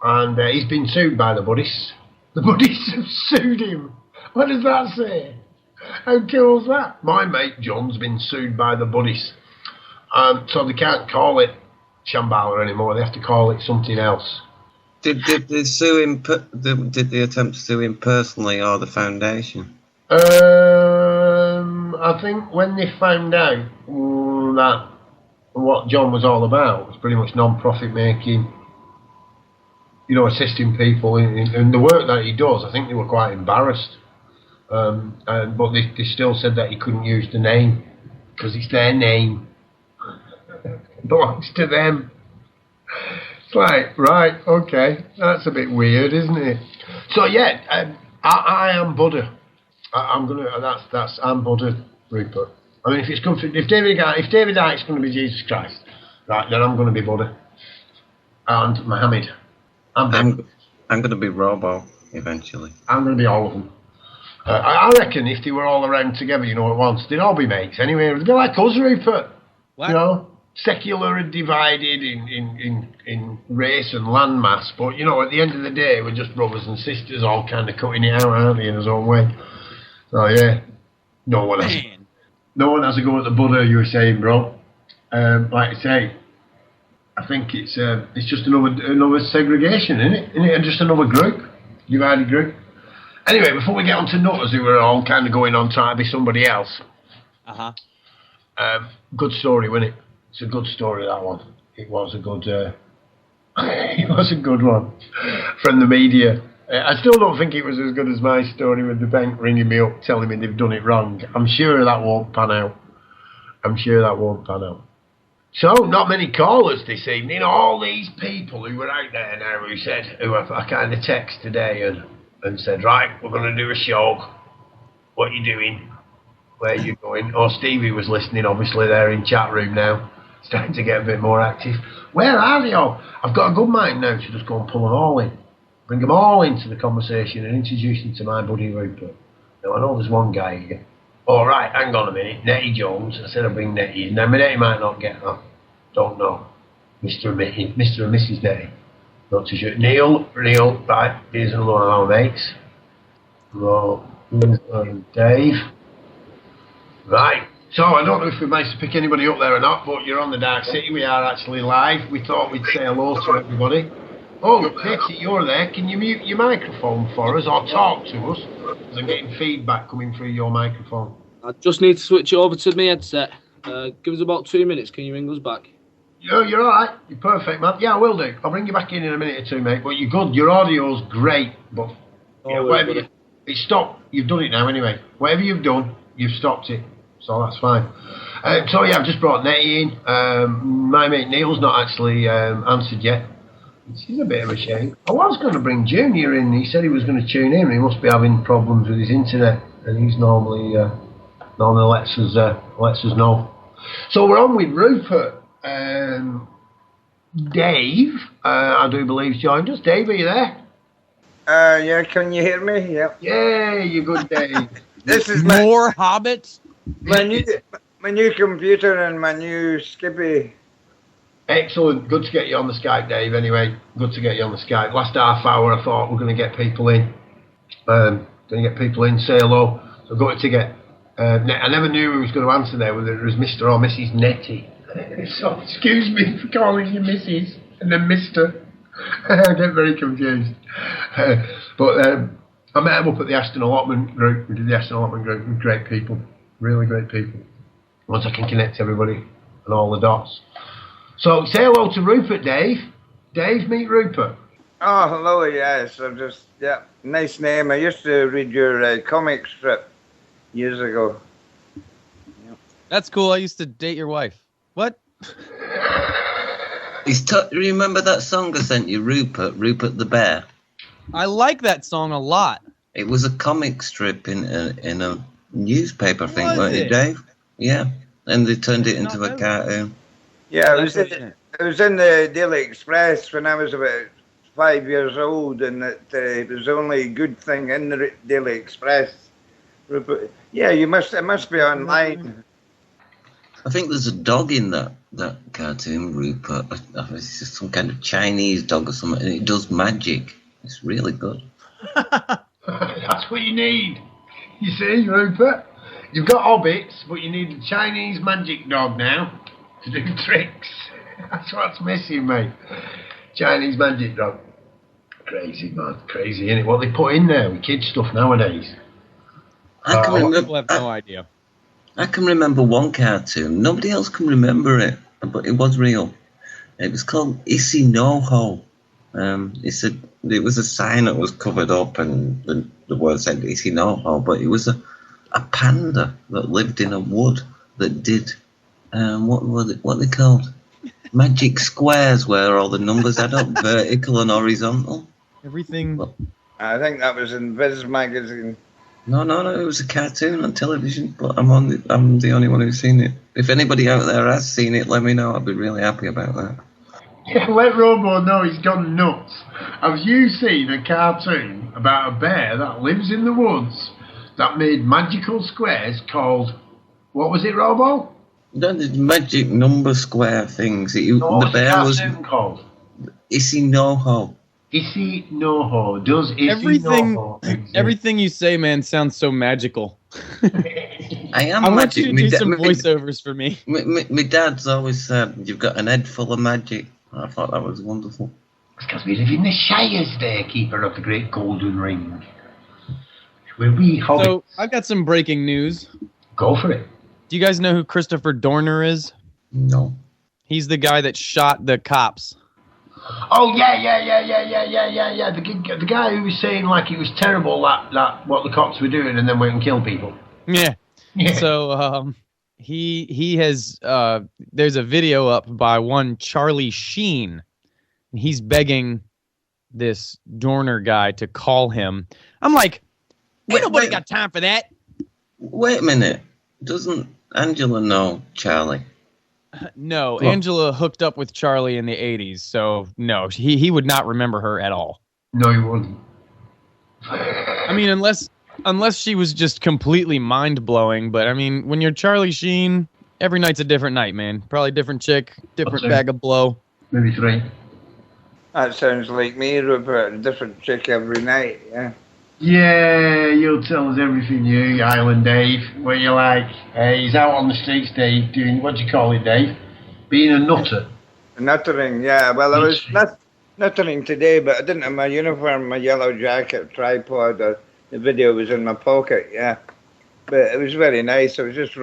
and he's been sued by the Buddhists. The Buddhists have sued him. What does that say? How cool is that? My mate John's been sued by the Buddhists. So they can't call it Shambhala anymore. They have to call it something else. Did they sue him? Did they attempt to sue him personally or the foundation? I think when they found out that what John was all about was pretty much non-profit making, assisting people in the work that he does, I think they were quite embarrassed. But they still said that he couldn't use the name because it's their name. It belongs to them. It's like, right, okay, that's a bit weird, isn't it? So yeah, I am Buddha. I'm Buddha, Rupert. I mean, if David Icke's going to be Jesus Christ, right, then I'm going to be Buddha. And Muhammad. I'm going to be Robo eventually. I'm going to be all of them. I reckon if they were all around together, at once, they'd all be mates anyway. They'd be like us, Rupert. What? Secular and divided in race and landmass, but at the end of the day, we're just brothers and sisters, all kind of cutting it out, aren't we, in his own way. So yeah, no one has a go at the Buddha. You were saying, bro. Like I say, I think it's just another segregation, isn't it? Isn't it just another group, divided group? Anyway, before we get on to nutters who are all kind of going on trying to be somebody else. Good story, wasn't it? It's a good story, that one. It was a good one from the media. I still don't think it was as good as my story with the bank ringing me up telling me they've done it wrong. I'm sure that won't pan out. So, not many callers this evening. All these people who were out there now who I kind of text today and said, right, we're going to do a show. What are you doing? Where are you going? Oh, Stevie was listening, obviously, there in chat room now. Starting to get a bit more active. Where are they all? I've got a good mind now to just go and pull them all in. Bring them all into the conversation and introduce them to my buddy Rupert. Now, I know there's one guy here. All right, hang on a minute. Nettie Jones. I said I'd bring Nettie in. Now, my Nettie might not get that. Don't know. Mr. and Mrs. Nettie. Not too sure. Neil, right. Here's another one of our mates. Dave. Right. So, I don't know if we managed to pick anybody up there or not, but you're on the Darkcity. We are actually live. We thought we'd say hello to everybody. Oh, Katie, you're there. Can you mute your microphone for us or talk to us? Because I'm getting feedback coming through your microphone. I just need to switch it over to my headset. Give us about 2 minutes. Can you ring us back? You're all right. You're perfect, man. Yeah, I will do. I'll bring you back in a minute or two, mate. But you're good. Your audio's great. But whatever it stopped. You've done it now anyway. Whatever you've done, you've stopped it. So that's fine. So yeah, I've just brought Nettie in. My mate Neil's not actually answered yet. It's a bit of a shame. I was going to bring Junior in. He said he was going to tune in. He must be having problems with his internet, and he's normally lets us know. So we're on with Rupert. Dave, I do believe, joined us. Dave, are you there? Yeah. Can you hear me? Yeah. Yeah, you're good, Dave. This is more hobbits. My new computer and my new Skippy. Excellent. Good to get you on the Skype, Dave. Anyway, good to get you on the Skype. Last half hour, I thought we're going to get people in. Say hello. So going to get. I never knew who was going to answer there, whether it was Mr. or Mrs. Nettie. So excuse me for calling you Mrs. and then Mr. I get very confused. But I met him up at the Aston Allotment group. We did the Aston Allotment group with great people, really great people. Once I can connect everybody and all the dots. So say hello to Rupert, Dave. Dave, meet Rupert. Oh, hello, yes. Nice name. I used to read your comic strip years ago. Yep. That's cool. I used to date your wife. What? Remember that song I sent you, Rupert the Bear? I like that song a lot. It was a comic strip in a newspaper, I think, Was weren't it? it, Dave? Yeah, and they turned it did not into a know cartoon. Yeah, That's what it it was in the Daily Express when I was about 5 years old, and it was the only good thing in the Daily Express. Yeah, it must be online. I think there's a dog in that cartoon, Rupert. It's just some kind of Chinese dog or something, and it does magic. It's really good. That's what you need. You see, Rupert? You've got hobbits, but you need a Chinese magic dog now to do tricks. That's what's missing, mate. Chinese magic dog. Crazy, man. Crazy, innit? What they put in there with kid stuff nowadays. I can People have remember. no idea. I can remember one cartoon. Nobody else can remember it, but it was real. It was called Issy No Ho. It was a sign that was covered up, and the word said Issy No Ho, but it was a panda that lived in a wood that did what they called magic squares, where all the numbers add up, vertical and horizontal. Everything. I think that was in Viz magazine. No, it was a cartoon on television, but I'm the only one who's seen it. If anybody out there has seen it, let me know. I'd be really happy about that. Yeah, let Robo know he's gone nuts. Have you seen a cartoon about a bear that lives in the woods that made magical squares called, what was it, Robo? The magic number square things. No, The bear was called? Issy No Ho. Issy No Ho. Does Issy Everything, No Ho exist? everything you say, man, sounds so magical. I am I want magic. you to do some voiceovers for me. My dad's always said, you've got an head full of magic. I thought that was wonderful. It's because we live in the Shires there, keeper of the Great Golden Ring. Where we hobbits. So I've got some breaking news. Go for it. Do you guys know who Christopher Dorner is? No. He's the guy that shot the cops. Oh yeah. The guy who was saying like it was terrible that what the cops were doing and then went and killed people. Yeah. Yeah. So he has there's a video up by one Charlie Sheen. He's begging this Dorner guy to call him. I'm like, ain't nobody got time for that. Wait a minute. Doesn't Angela know Charlie? No, Well- Angela hooked up with Charlie in the 80s, so no, he would not remember her at all. No, he wouldn't. I mean, unless she was just completely mind-blowing, but I mean, when you're Charlie Sheen, every night's a different night, man. Probably different chick, different Okay. bag of blow. Maybe 3. That sounds like me, Rupert. A different chick every night. Yeah. Yeah, you'll tell us everything, you Island Dave. Where you're like, he's out on the streets, Dave, doing, what do you call it, Dave? Being a nutter. Nuttering, yeah. Well, I was nuttering today, but I didn't have my uniform, my yellow jacket, tripod, or the video was in my pocket, yeah. But it was very nice. I was dressed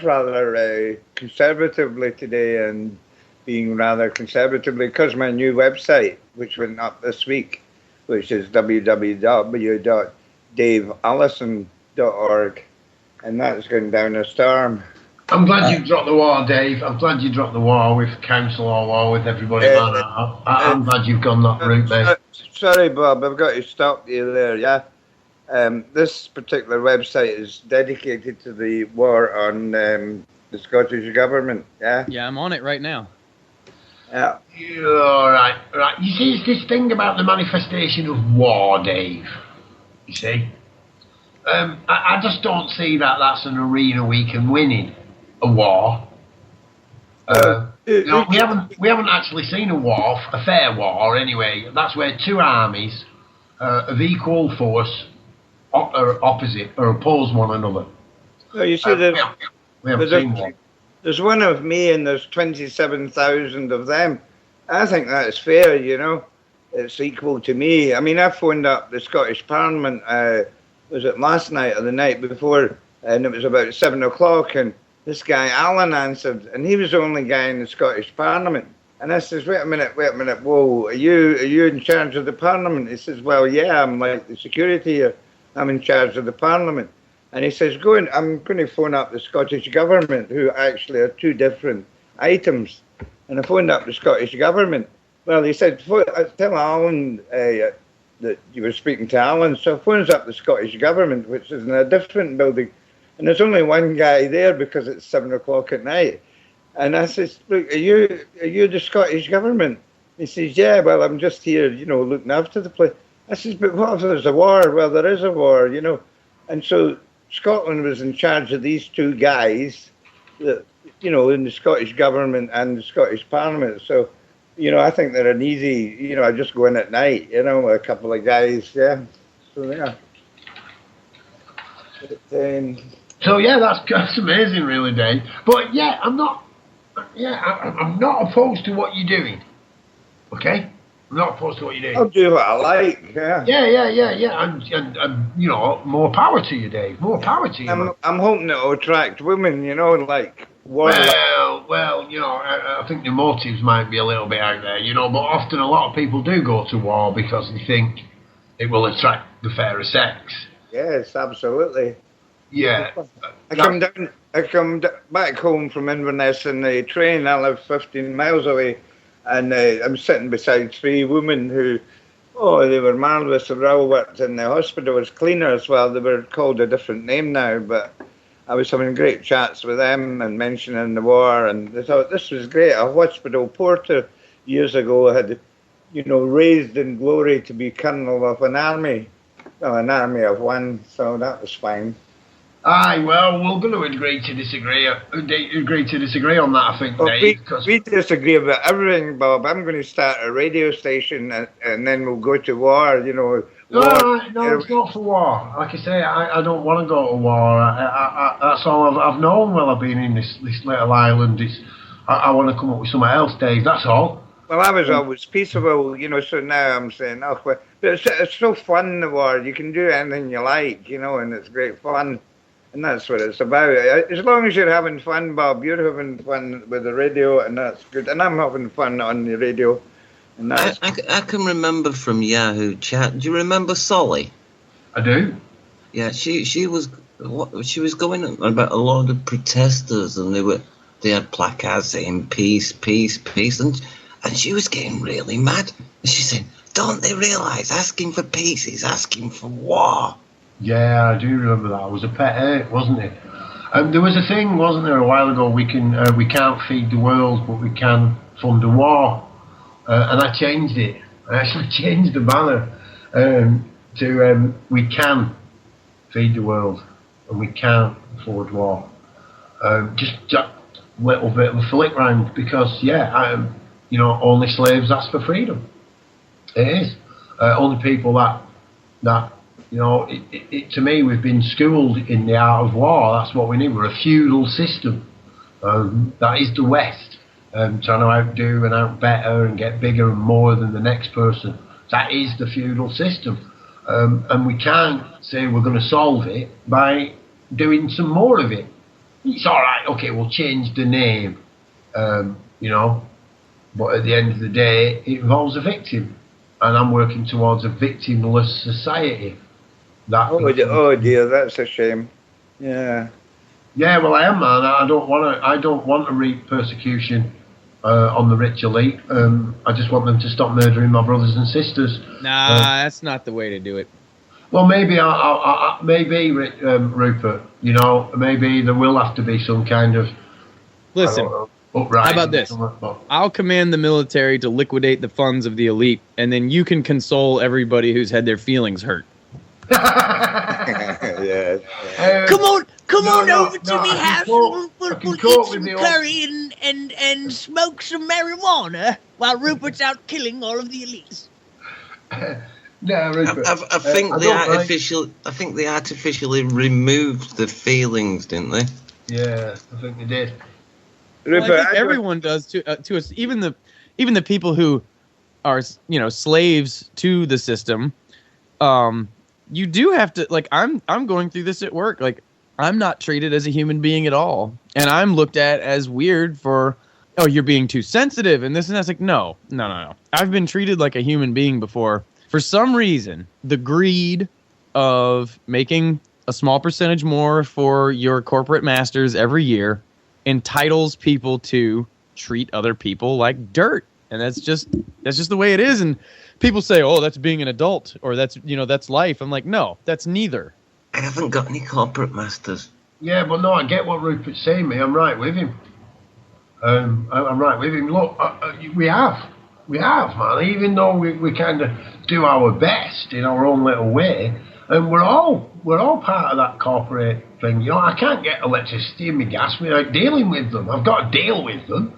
rather conservatively today, and being rather conservatively because my new website, which went up this week, which is www.daveallison.org, and that's going down a storm. I'm glad you dropped the war, Dave. I'm glad you dropped the war with council or war with everybody, man. I'm glad you've gone that route, mate. Sorry, Bob, I've got to stop you there, yeah? This particular website is dedicated to the war on the Scottish government, yeah? Yeah, I'm on it right now. Yeah. All right. You see, it's this thing about the manifestation of war, Dave. You see? I just don't see that that's an arena we can win in, a war. We haven't actually seen a war, a fair war anyway. That's where two armies of equal force opposite or oppose one another. Well, you see, We haven't seen one. there's one of me and there's 27,000 of them. I think that's fair, you know. It's equal to me. I mean, I phoned up the Scottish Parliament, was it last night or the night before, and it was about 7 o'clock, and this guy, Alan, answered, and he was the only guy in the Scottish Parliament. And I says, wait a minute, whoa, are you in charge of the Parliament? He says, well, yeah, I'm like the security here. I'm in charge of the Parliament. And he says, I'm going to phone up the Scottish Government, who actually are two different items. And I phoned up the Scottish Government. Well, he said, tell Alan that you were speaking to Alan. So I phones up the Scottish Government, which is in a different building, and there's only one guy there because it's 7 o'clock at night. And I says, look, are you the Scottish Government? He says, yeah, well, I'm just here, looking after the place. I says, but what if there's a war? Well, there is a war, And so Scotland was in charge of these two guys, that, in the Scottish Government and the Scottish Parliament. So, I think they're an easy, I just go in at night, with a couple of guys, yeah. So, yeah. So, yeah, that's amazing, really, Dave. But, yeah, I'm not opposed to what you're doing, okay? I'm not opposed to what you're doing. I'll do what I like, yeah. Yeah. And more power to you, Dave. More power to you. I'm hoping it'll attract women, like... Well, I think the motives might be a little bit out there, but often a lot of people do go to war because they think it will attract the fairer sex. Yes, absolutely. Yeah. I come back home from Inverness in the train. I live 15 miles away, and I'm sitting beside three women who, they were marvellous. They all worked in the hospital as cleaners. Well, they were called a different name now, but I was having great chats with them and mentioning the war, and they thought this was great. A hospital porter years ago had, raised in glory to be colonel of an army. Well, an army of one, so that was fine. Aye, well, we're going to agree to disagree on that, I think, Dave. We disagree about everything, Bob. I'm going to start a radio station, and then we'll go to war, No, it's not for war. Like I say, I don't want to go to war. That's all I've known while I've been in this little island. I want to come up with something else, Dave, that's all. Well, I was always peaceable, so now I'm saying, but it's so fun, the war. You can do anything you like, and it's great fun. And that's what it's about. As long as you're having fun, Bob, you're having fun with the radio, and that's good. And I'm having fun on the radio. And that's I can remember from Yahoo Chat. Do you remember Solly? I do. Yeah, she was going about a lot of protesters, and they had placards saying peace, peace, peace, and she was getting really mad. And she said, "Don't they realise asking for peace is asking for war?" Yeah, I do remember that. It was a pet hate, wasn't it? There was a thing, wasn't there, a while ago? We can't feed the world, but we can fund a war. And I changed it. I actually changed the banner to we can feed the world and we can't afford war. Just a little bit of a flick round because, only slaves ask for freedom. It is. Only people that to me, we've been schooled in the art of war. That's what we need. We're a feudal system. That is the West. Trying to outdo and outbetter and get bigger and more than the next person. That is the feudal system. And we can't say we're going to solve it by doing some more of it. It's all right, okay, we'll change the name, but at the end of the day, it involves a victim. And I'm working towards a victimless society. Oh dear, that's a shame. Yeah. Yeah, well, I am, man. I don't want to reap persecution on the rich elite. I just want them to stop murdering my brothers and sisters. Nah, that's not the way to do it. Well, maybe Rupert. Maybe there will have to be some kind of. Listen, uprising. how about this? I'll command the military to liquidate the funds of the elite, and then you can console everybody who's had their feelings hurt. Yeah. Come on over to me house. We'll eat some curry and smoke some marijuana while Rupert's out killing all of the elites. No, Rupert. I think they artificially removed the feelings, didn't they? Yeah, I think they did. Rupert, I think everyone does to us. Even the people who are slaves to the system. You do have to, like, I'm going through this at work. Like, I'm not treated as a human being at all. And I'm looked at as weird for, you're being too sensitive and this and that. It's like, no. I've been treated like a human being before. For some reason, the greed of making a small percentage more for your corporate masters every year entitles people to treat other people like dirt. and that's just the way it is. And people say, "Oh, that's being an adult," or "That's that's life." I'm like, no, that's neither. I haven't got any corporate masters. Yeah, but no, I get what Rupert's saying, me. I'm right with him. I'm right with him. Look, we have, man. Even though we kind of do our best in our own little way, and we're all part of that corporate thing. I can't get electricity and my gas without dealing with them. I've got to deal with them.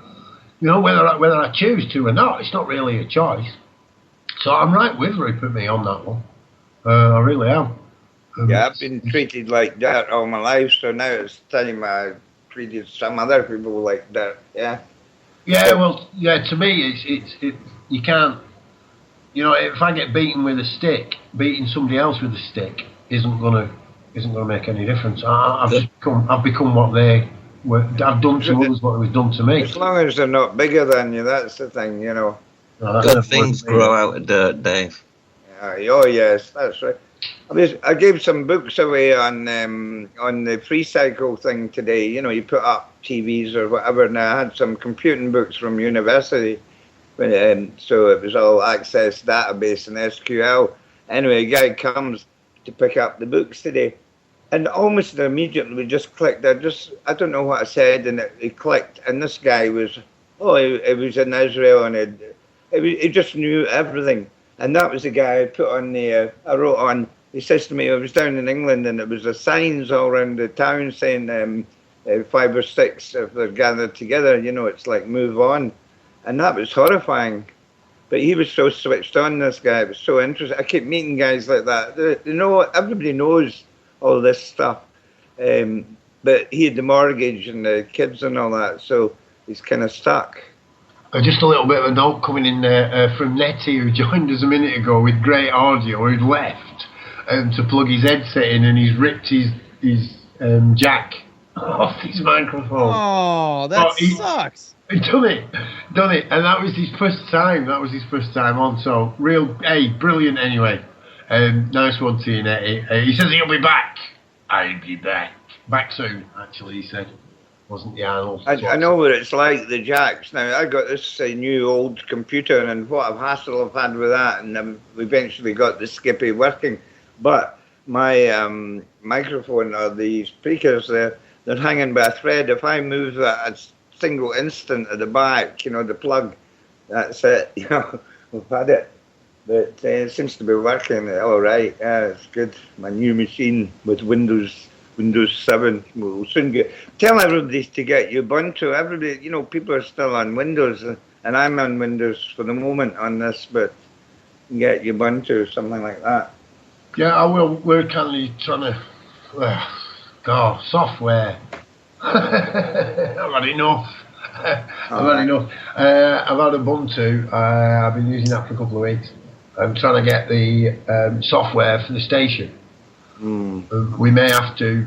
Whether I choose to or not, it's not really a choice. So I'm right with Rupert, me, on that one. I really am. Yeah, I've been treated like that all my life, so now it's time I treated some other people like that. Yeah. Yeah, well, yeah. To me, it's you can't. If I get beaten with a stick, beating somebody else with a stick isn't gonna make any difference. I've become what they were. I've done to others what was done to me. As long as they're not bigger than you, that's the thing, Good things grow out of dirt, Dave. Oh yes, that's right. I gave some books away on the free cycle thing today. You put up TVs or whatever, and I had some computing books from university. So it was all Access database and SQL. Anyway, a guy comes to pick up the books today, and almost immediately we just clicked. I don't know what I said, and he clicked, and this guy was, he was in Israel, and he just knew everything. And that was the guy I put on the, I wrote on, he says to me, I was down in England and it was the signs all around the town saying 5 or 6, if they're gathered together, it's like move on. And that was horrifying. But he was so switched on, this guy. It was so interesting. I keep meeting guys like that. Everybody knows all this stuff. But he had the mortgage and the kids and all that, so he's kind of stuck. Just a little bit of a note coming in there from Nettie, who joined us a minute ago with great audio, who'd left to plug his headset in, and he's ripped his jack off his microphone. Oh, that sucks. He done it, and that was his first time. On. So brilliant. Anyway, nice one to you, Nettie. He says he'll be back. I'll be back soon. Actually, he said. Wasn't the Arnold? I know what it's like, the jacks. Now, I got this new old computer, and what a hassle I've had with that, and we eventually got the Skippy working. But my microphone, or the speakers there, they're hanging by a thread. If I move that a single instant at the back, the plug, that's it. We've had it. But it seems to be working all right. Yeah, it's good. My new machine with Windows 7 will soon get. Tell everybody to get Ubuntu. Everybody, people are still on Windows, and I'm on Windows for the moment on this, but get Ubuntu, something like that. Yeah, I will. We're currently trying to. Software. I've had enough. I've had Ubuntu. I've been using that for a couple of weeks. I'm trying to get the software for the station. We may have to.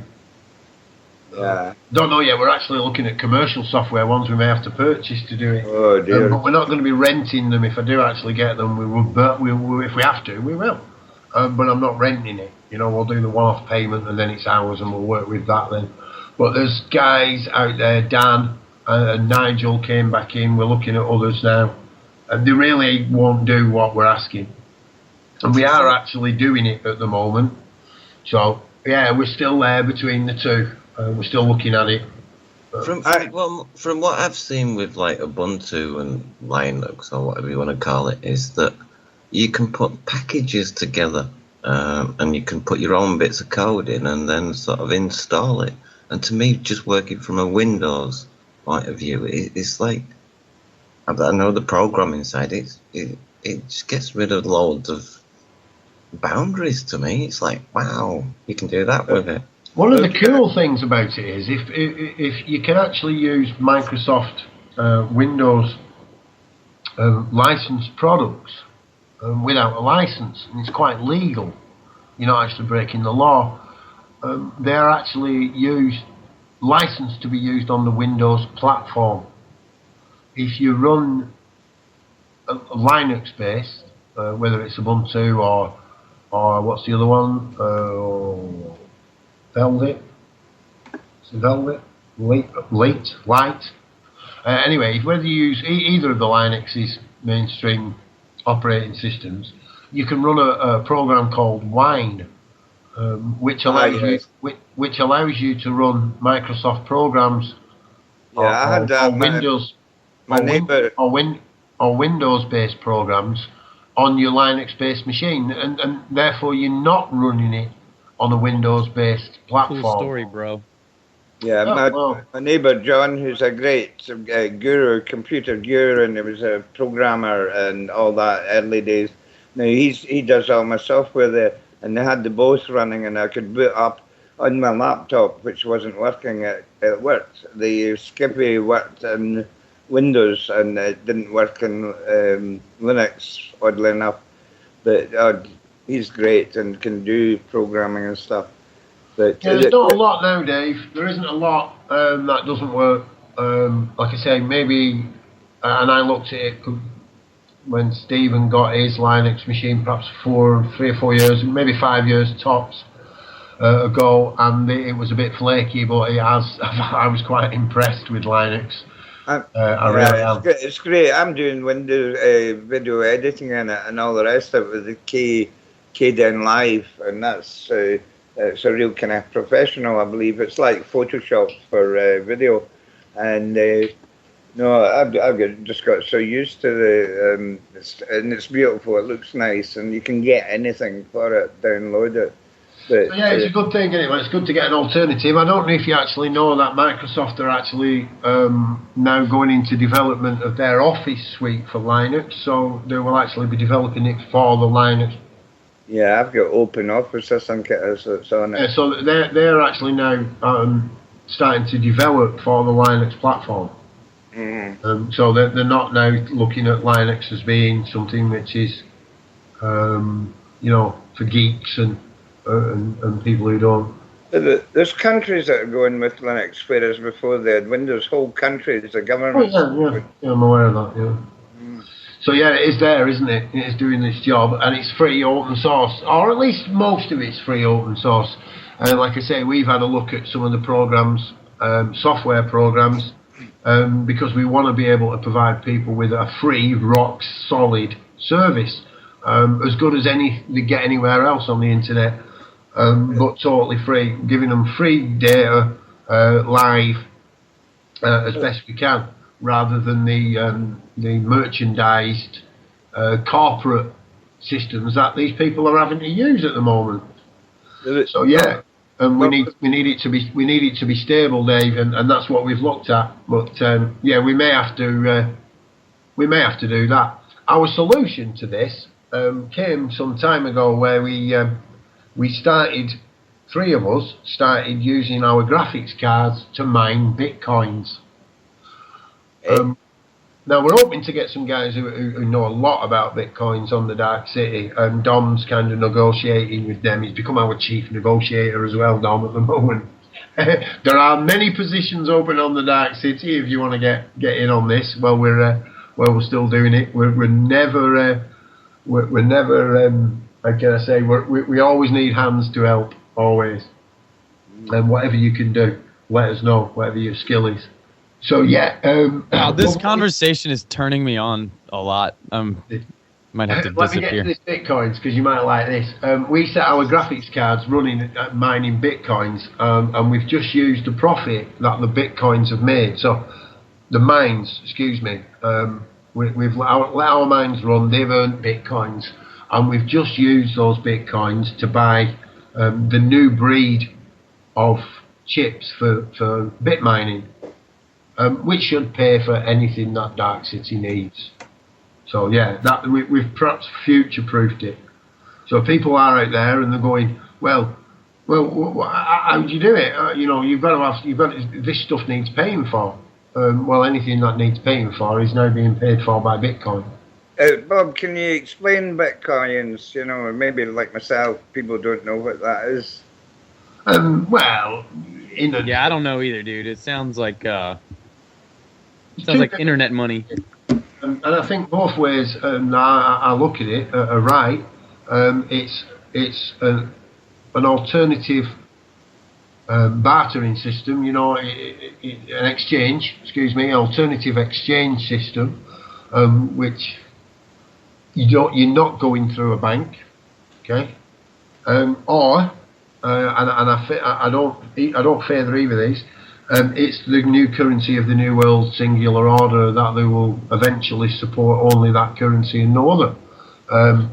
Don't know yet. We're actually looking at commercial software ones we may have to purchase to do it. Oh dear! But we're not going to be renting them. If I do actually get them, we will. But if we have to, we will. But I'm not renting it. We'll do the one-off payment and then it's ours, and we'll work with that then. But there's guys out there. Dan and Nigel came back in. We're looking at others now, and they really won't do what we're asking. And we are actually doing it at the moment. So, yeah, we're still there between the two. We're still looking at it. From what I've seen with like Ubuntu and Linux or whatever you want to call it, is that you can put packages together and you can put your own bits of code in and then sort of install it. And to me, just working from a Windows point of view, it's like, I know the programming side, it just gets rid of loads of boundaries to me. It's like, wow, you can do that with it. One of the cool things about it is if you can actually use Microsoft Windows licensed products without a license, and it's quite legal. You're not actually breaking the law. They're actually licensed to be used on the Windows platform. If you run a Linux based, whether it's Ubuntu or what's the other one? Velvet? Is it Velvet? Light? Anyway, whether you use either of the Linux's mainstream operating systems, you can run a program called Wine, which allows you to run Microsoft programs I had that. or Windows or Windows-based programs on your Linux-based machine, and therefore you're not running it on a Windows-based platform. Cool story, bro. Yeah, my neighbour John, who's a great computer guru, and he was a programmer and all that early days. Now he does all my software there, and they had the both running, and I could boot up on my laptop, which wasn't working. It worked. The Skippy worked in Windows, and it didn't work in Linux, oddly enough. But he's great and can do programming and stuff. But there's not a lot now, Dave. There isn't a lot that doesn't work. Like I say, maybe, and I looked at it when Stephen got his Linux machine, perhaps 3 or 4 years, maybe 5 years tops ago, and it was a bit flaky, but I was quite impressed with Linux. It's great. I'm doing Windows video editing in it and all the rest of it with the KDen Live, and that's it's a real kind of professional, I believe. It's like Photoshop for video, and I've just got so used to the and it's beautiful. It looks nice, and you can get anything for it, download it. But, yeah, it's a good thing anyway. It's good to get an alternative. I don't know if you actually know that Microsoft are actually now going into development of their Office suite for Linux, so they will actually be developing it for the Linux. Yeah, I've got Open Office, I think it is, that's on it. Yeah, so they're actually now starting to develop for the Linux platform. So they're not now looking at Linux as being something which is, for geeks and people who don't. There's countries that are going with Linux, whereas before they had Windows. Whole countries, the government. Yeah, I'm aware of that. Yeah. So yeah, it is there, isn't it? It is doing this job, and it's free open source, or at least most of it's free open source. And like I say, we've had a look at some of the programs, software programs, because we want to be able to provide people with a free, rock solid service, as good as any they get anywhere else on the internet, but totally free, giving them free data live as best we can, rather than the merchandised corporate systems that these people are having to use at the moment. So yeah, and we need it to be stable, Dave, and that's what we've looked at. But yeah, we may have to do that. Our solution to this came some time ago, where we started, 3 of us started using our graphics cards to mine bitcoins. Now we're hoping to get some guys who know a lot about bitcoins on the Darkcity, and Dom's kind of negotiating with them. He's become our chief negotiator as well, Dom, at the moment. There are many positions open on the Darkcity if you want to get in on this. Well, we're still doing it. We're never how can I say, we always need hands to help, always. And whatever you can do, let us know, whatever your skill is. So yeah, wow, this conversation is turning me on a lot. Might have to disappear. Let me get to this bitcoins, because you might like this. We set our graphics cards running mining bitcoins, and we've just used the profit that the bitcoins have made. So the mines, we've let our mines run. They've earned bitcoins, and we've just used those bitcoins to buy the new breed of chips for bit mining. Which should pay for anything that Darkcity needs. So yeah, that we've perhaps future-proofed it. So people are out there and they're going, well, how do you do it? This stuff needs paying for. Well, anything that needs paying for is now being paid for by Bitcoin. Bob, can you explain bitcoins? Or maybe like myself, people don't know what that is. Well, I don't know either, dude. It sounds like internet money. And I think both ways I look at it are right. It's an alternative bartering system, you know, an exchange, alternative exchange system, which you're not going through a bank, okay, or and I don't favour either of these. It's the new currency of the New World Singular Order that they will eventually support only that currency and no other.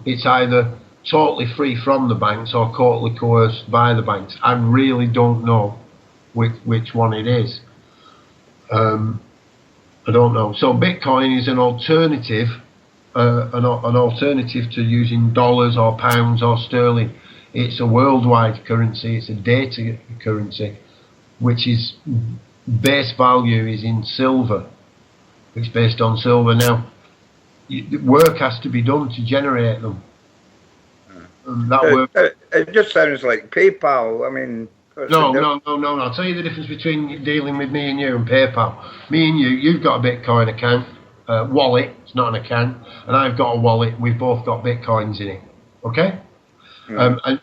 It's either totally free from the banks or totally coerced by the banks. I really don't know which one it is. I don't know. So Bitcoin is an alternative, an alternative to using dollars or pounds or sterling. It's a worldwide currency. It's a data currency, which is base value is in silver. It's based on silver. Now, work has to be done to generate them. It just sounds like PayPal. I mean, no. I'll tell you the difference between dealing with me and you and PayPal. Me and you've got a Bitcoin account, wallet. It's not an account, and I've got a wallet. We've both got Bitcoins in it. Okay. And I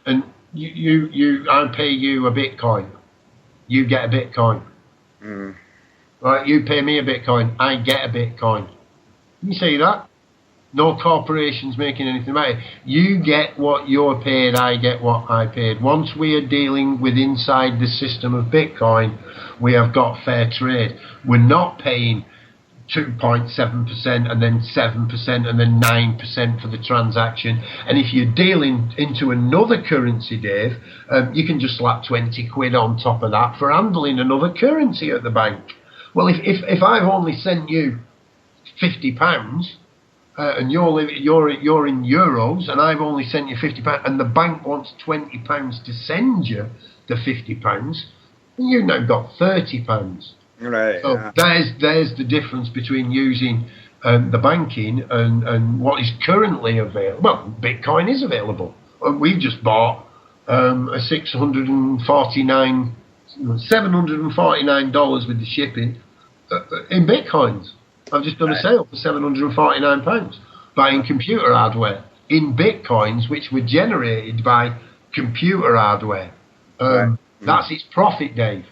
pay you a Bitcoin. You get a Bitcoin. Right? You pay me a Bitcoin. I get a Bitcoin. You see that? No corporations making anything about it. You get what you're paid, I get what I paid. Once we are dealing with inside the system of Bitcoin, we have got fair trade. We're not paying 2.7% and then 7% and then 9% for the transaction. And if you're dealing into another currency, Dave, you can just slap 20 quid on top of that for handling another currency at the bank. Well, if I've only sent you £50, and you're in euros, and I've only sent you £50, and the bank wants £20 to send you the £50, then you've now got £30. Right. So there's the difference between using the banking and what is currently available. Well, Bitcoin is available. We've just bought a $749 with the shipping in Bitcoins. I've just done a sale for £749, buying computer hardware in Bitcoins, which were generated by computer hardware. That's its profit, Dave.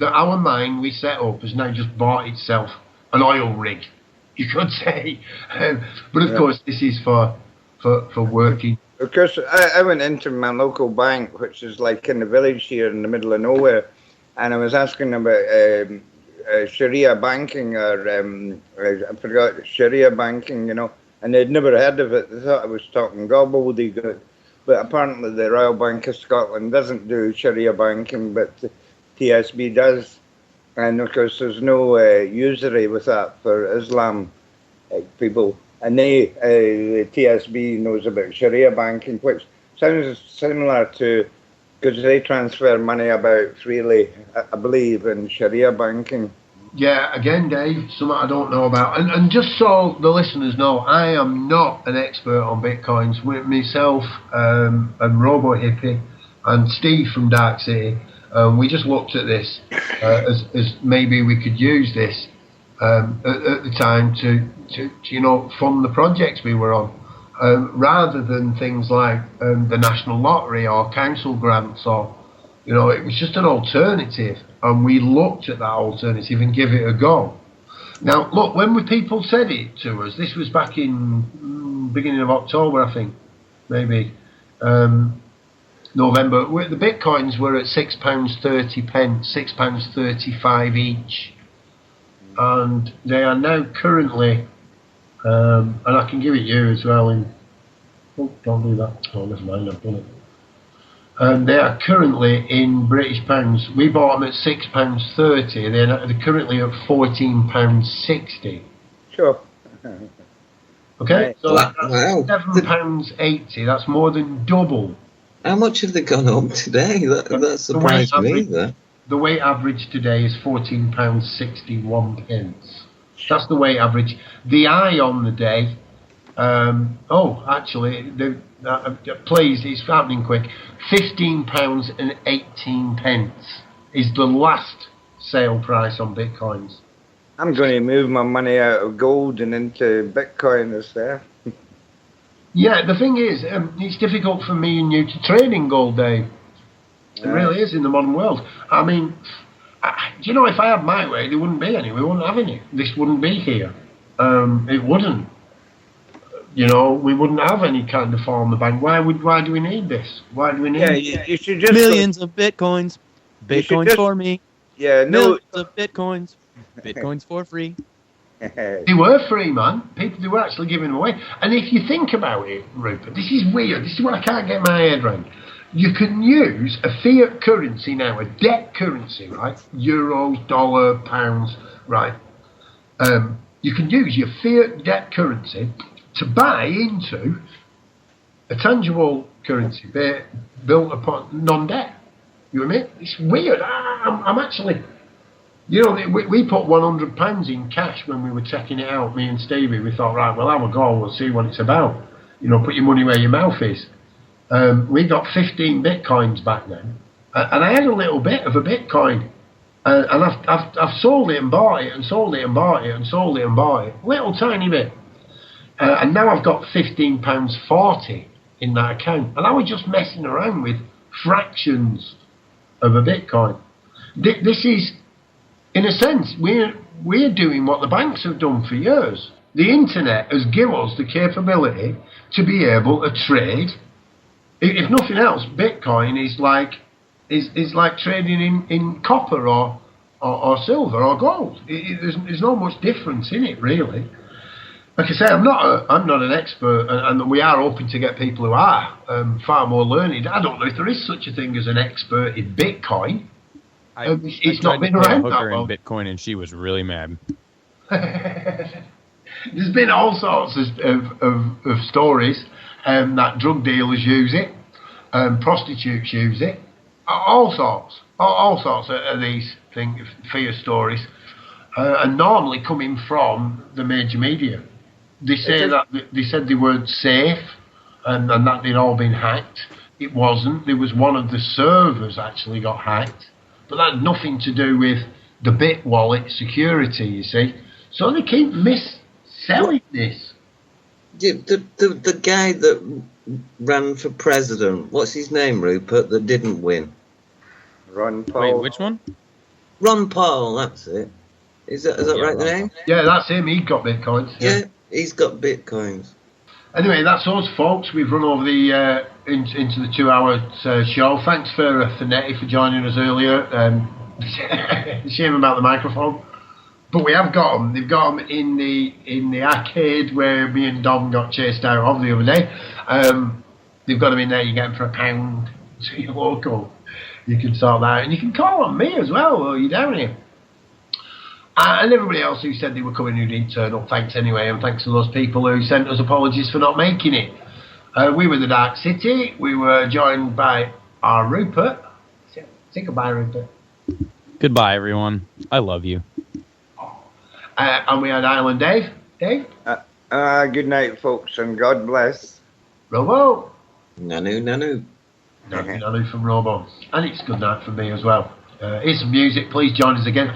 Our mine we set up has now just bought itself an oil rig, you could say. But of course, this is for working. Because I went into my local bank, which is like in the village here in the middle of nowhere, and I was asking about Sharia banking, or I forgot, Sharia banking, you know, and they'd never heard of it. They thought I was talking gobbledygook. But apparently the Royal Bank of Scotland doesn't do Sharia banking, but TSB does. And of course there's no usury with that for Islam people. And the TSB knows about Sharia banking, which sounds similar to, because they transfer money about freely, I believe, in Sharia banking. Yeah, again, Dave, something I don't know about. And just so the listeners know, I am not an expert on Bitcoins. With myself and Robo Hippie and Steve from Darkcity, we just looked at this as maybe we could use this at the time to fund the projects we were on. Rather than things like the National Lottery or council grants, or it was just an alternative, and we looked at that alternative and give it a go. Now, look, when people said it to us, this was back in beginning of October, I think, maybe November. The bitcoins were at £6.30, £6.35 each, and they are now currently. And I can give it you as well don't do that. Oh, never mind, I've done it. They are currently in British pounds. We bought them at £6.30. They're currently at £14.60. Sure. Okay, so Wow. that's £7.80. That's more than double. How much have they gone up today? That surprised me. The weight average today is £14.61. That's the weight average. The eye on the day, please, it's happening quick. £15.18 is the last sale price on Bitcoins. I'm going to move my money out of gold and into Bitcoin is there. Yeah, the thing is, it's difficult for me and you to trade in gold, Dave. It really is in the modern world. I mean, do you know, if I had my way, there wouldn't be any. We wouldn't have any. This wouldn't be here. It wouldn't. You know, we wouldn't have any kind of form of bank. Why do we need this? Why do we need you should just millions of bitcoins. Bitcoins for me. Yeah, no. Millions of bitcoins. Bitcoins for free. They were free, man. They were actually giving them away. And if you think about it, Rupert, this is weird. This is what I can't get my head around. You can use a fiat currency now, a debt currency, right? Euros, dollar, pounds, right? You can use your fiat debt currency to buy into a tangible currency built upon non-debt. You know what I mean? It's weird. I'm actually, you know, we put £100 in cash when we were checking it out, me and Stevie. We thought, right, well, have a go, we'll see what it's about. You know, put your money where your mouth is. We got 15 bitcoins back then, and I had a little bit of a bitcoin, and I've sold it and bought it, and sold it and bought it, and sold it and bought it, little tiny bit, and now I've got £15.40 in that account, and I was just messing around with fractions of a bitcoin. This is, in a sense, we're doing what the banks have done for years. The internet has given us the capability to be able to trade. If nothing else, Bitcoin is like trading in copper or silver or gold. There's not much difference in it, really. Like I say, I'm not an expert, and we are hoping to get people who are far more learned. I don't know if there is such a thing as an expert in Bitcoin. It's not been around that long. In Bitcoin, and she was really mad. There's been all sorts of stories that drug dealers use it, prostitutes use it, all sorts of these fear stories, and normally coming from the major media. They say they said they weren't safe, and that they'd all been hacked. It wasn't. There was one of the servers actually got hacked, but that had nothing to do with the Bit wallet security, you see. So they keep selling this. The guy that ran for president, what's his name, Rupert, that didn't win? Ron Paul. Wait, which one? Ron Paul, that's it. Is that right, the name? Yeah, that's him. He got bitcoins. Yeah, he's got bitcoins. Anyway, that's us, folks. We've run over the into the 2-hour show. Thanks for Nettie for joining us earlier. Shame about the microphone. But we have got them. They've got them in the arcade where me and Dom got chased out of the other day. They've got them in there. You get them for £1. So you're local. You can sort that out. And you can call on me as well while you're down here. And everybody else who said they were coming who didn't turn up, thanks anyway. And thanks to those people who sent us apologies for not making it. We were the Darkcity. We were joined by our Rupert. Say goodbye, Rupert. Goodbye, everyone. I love you. And we had Island Dave. Dave? Good night, folks, and God bless. Robo. Nanu. Nanu from Robo. And it's good night for me as well. Here's some music. Please join us again.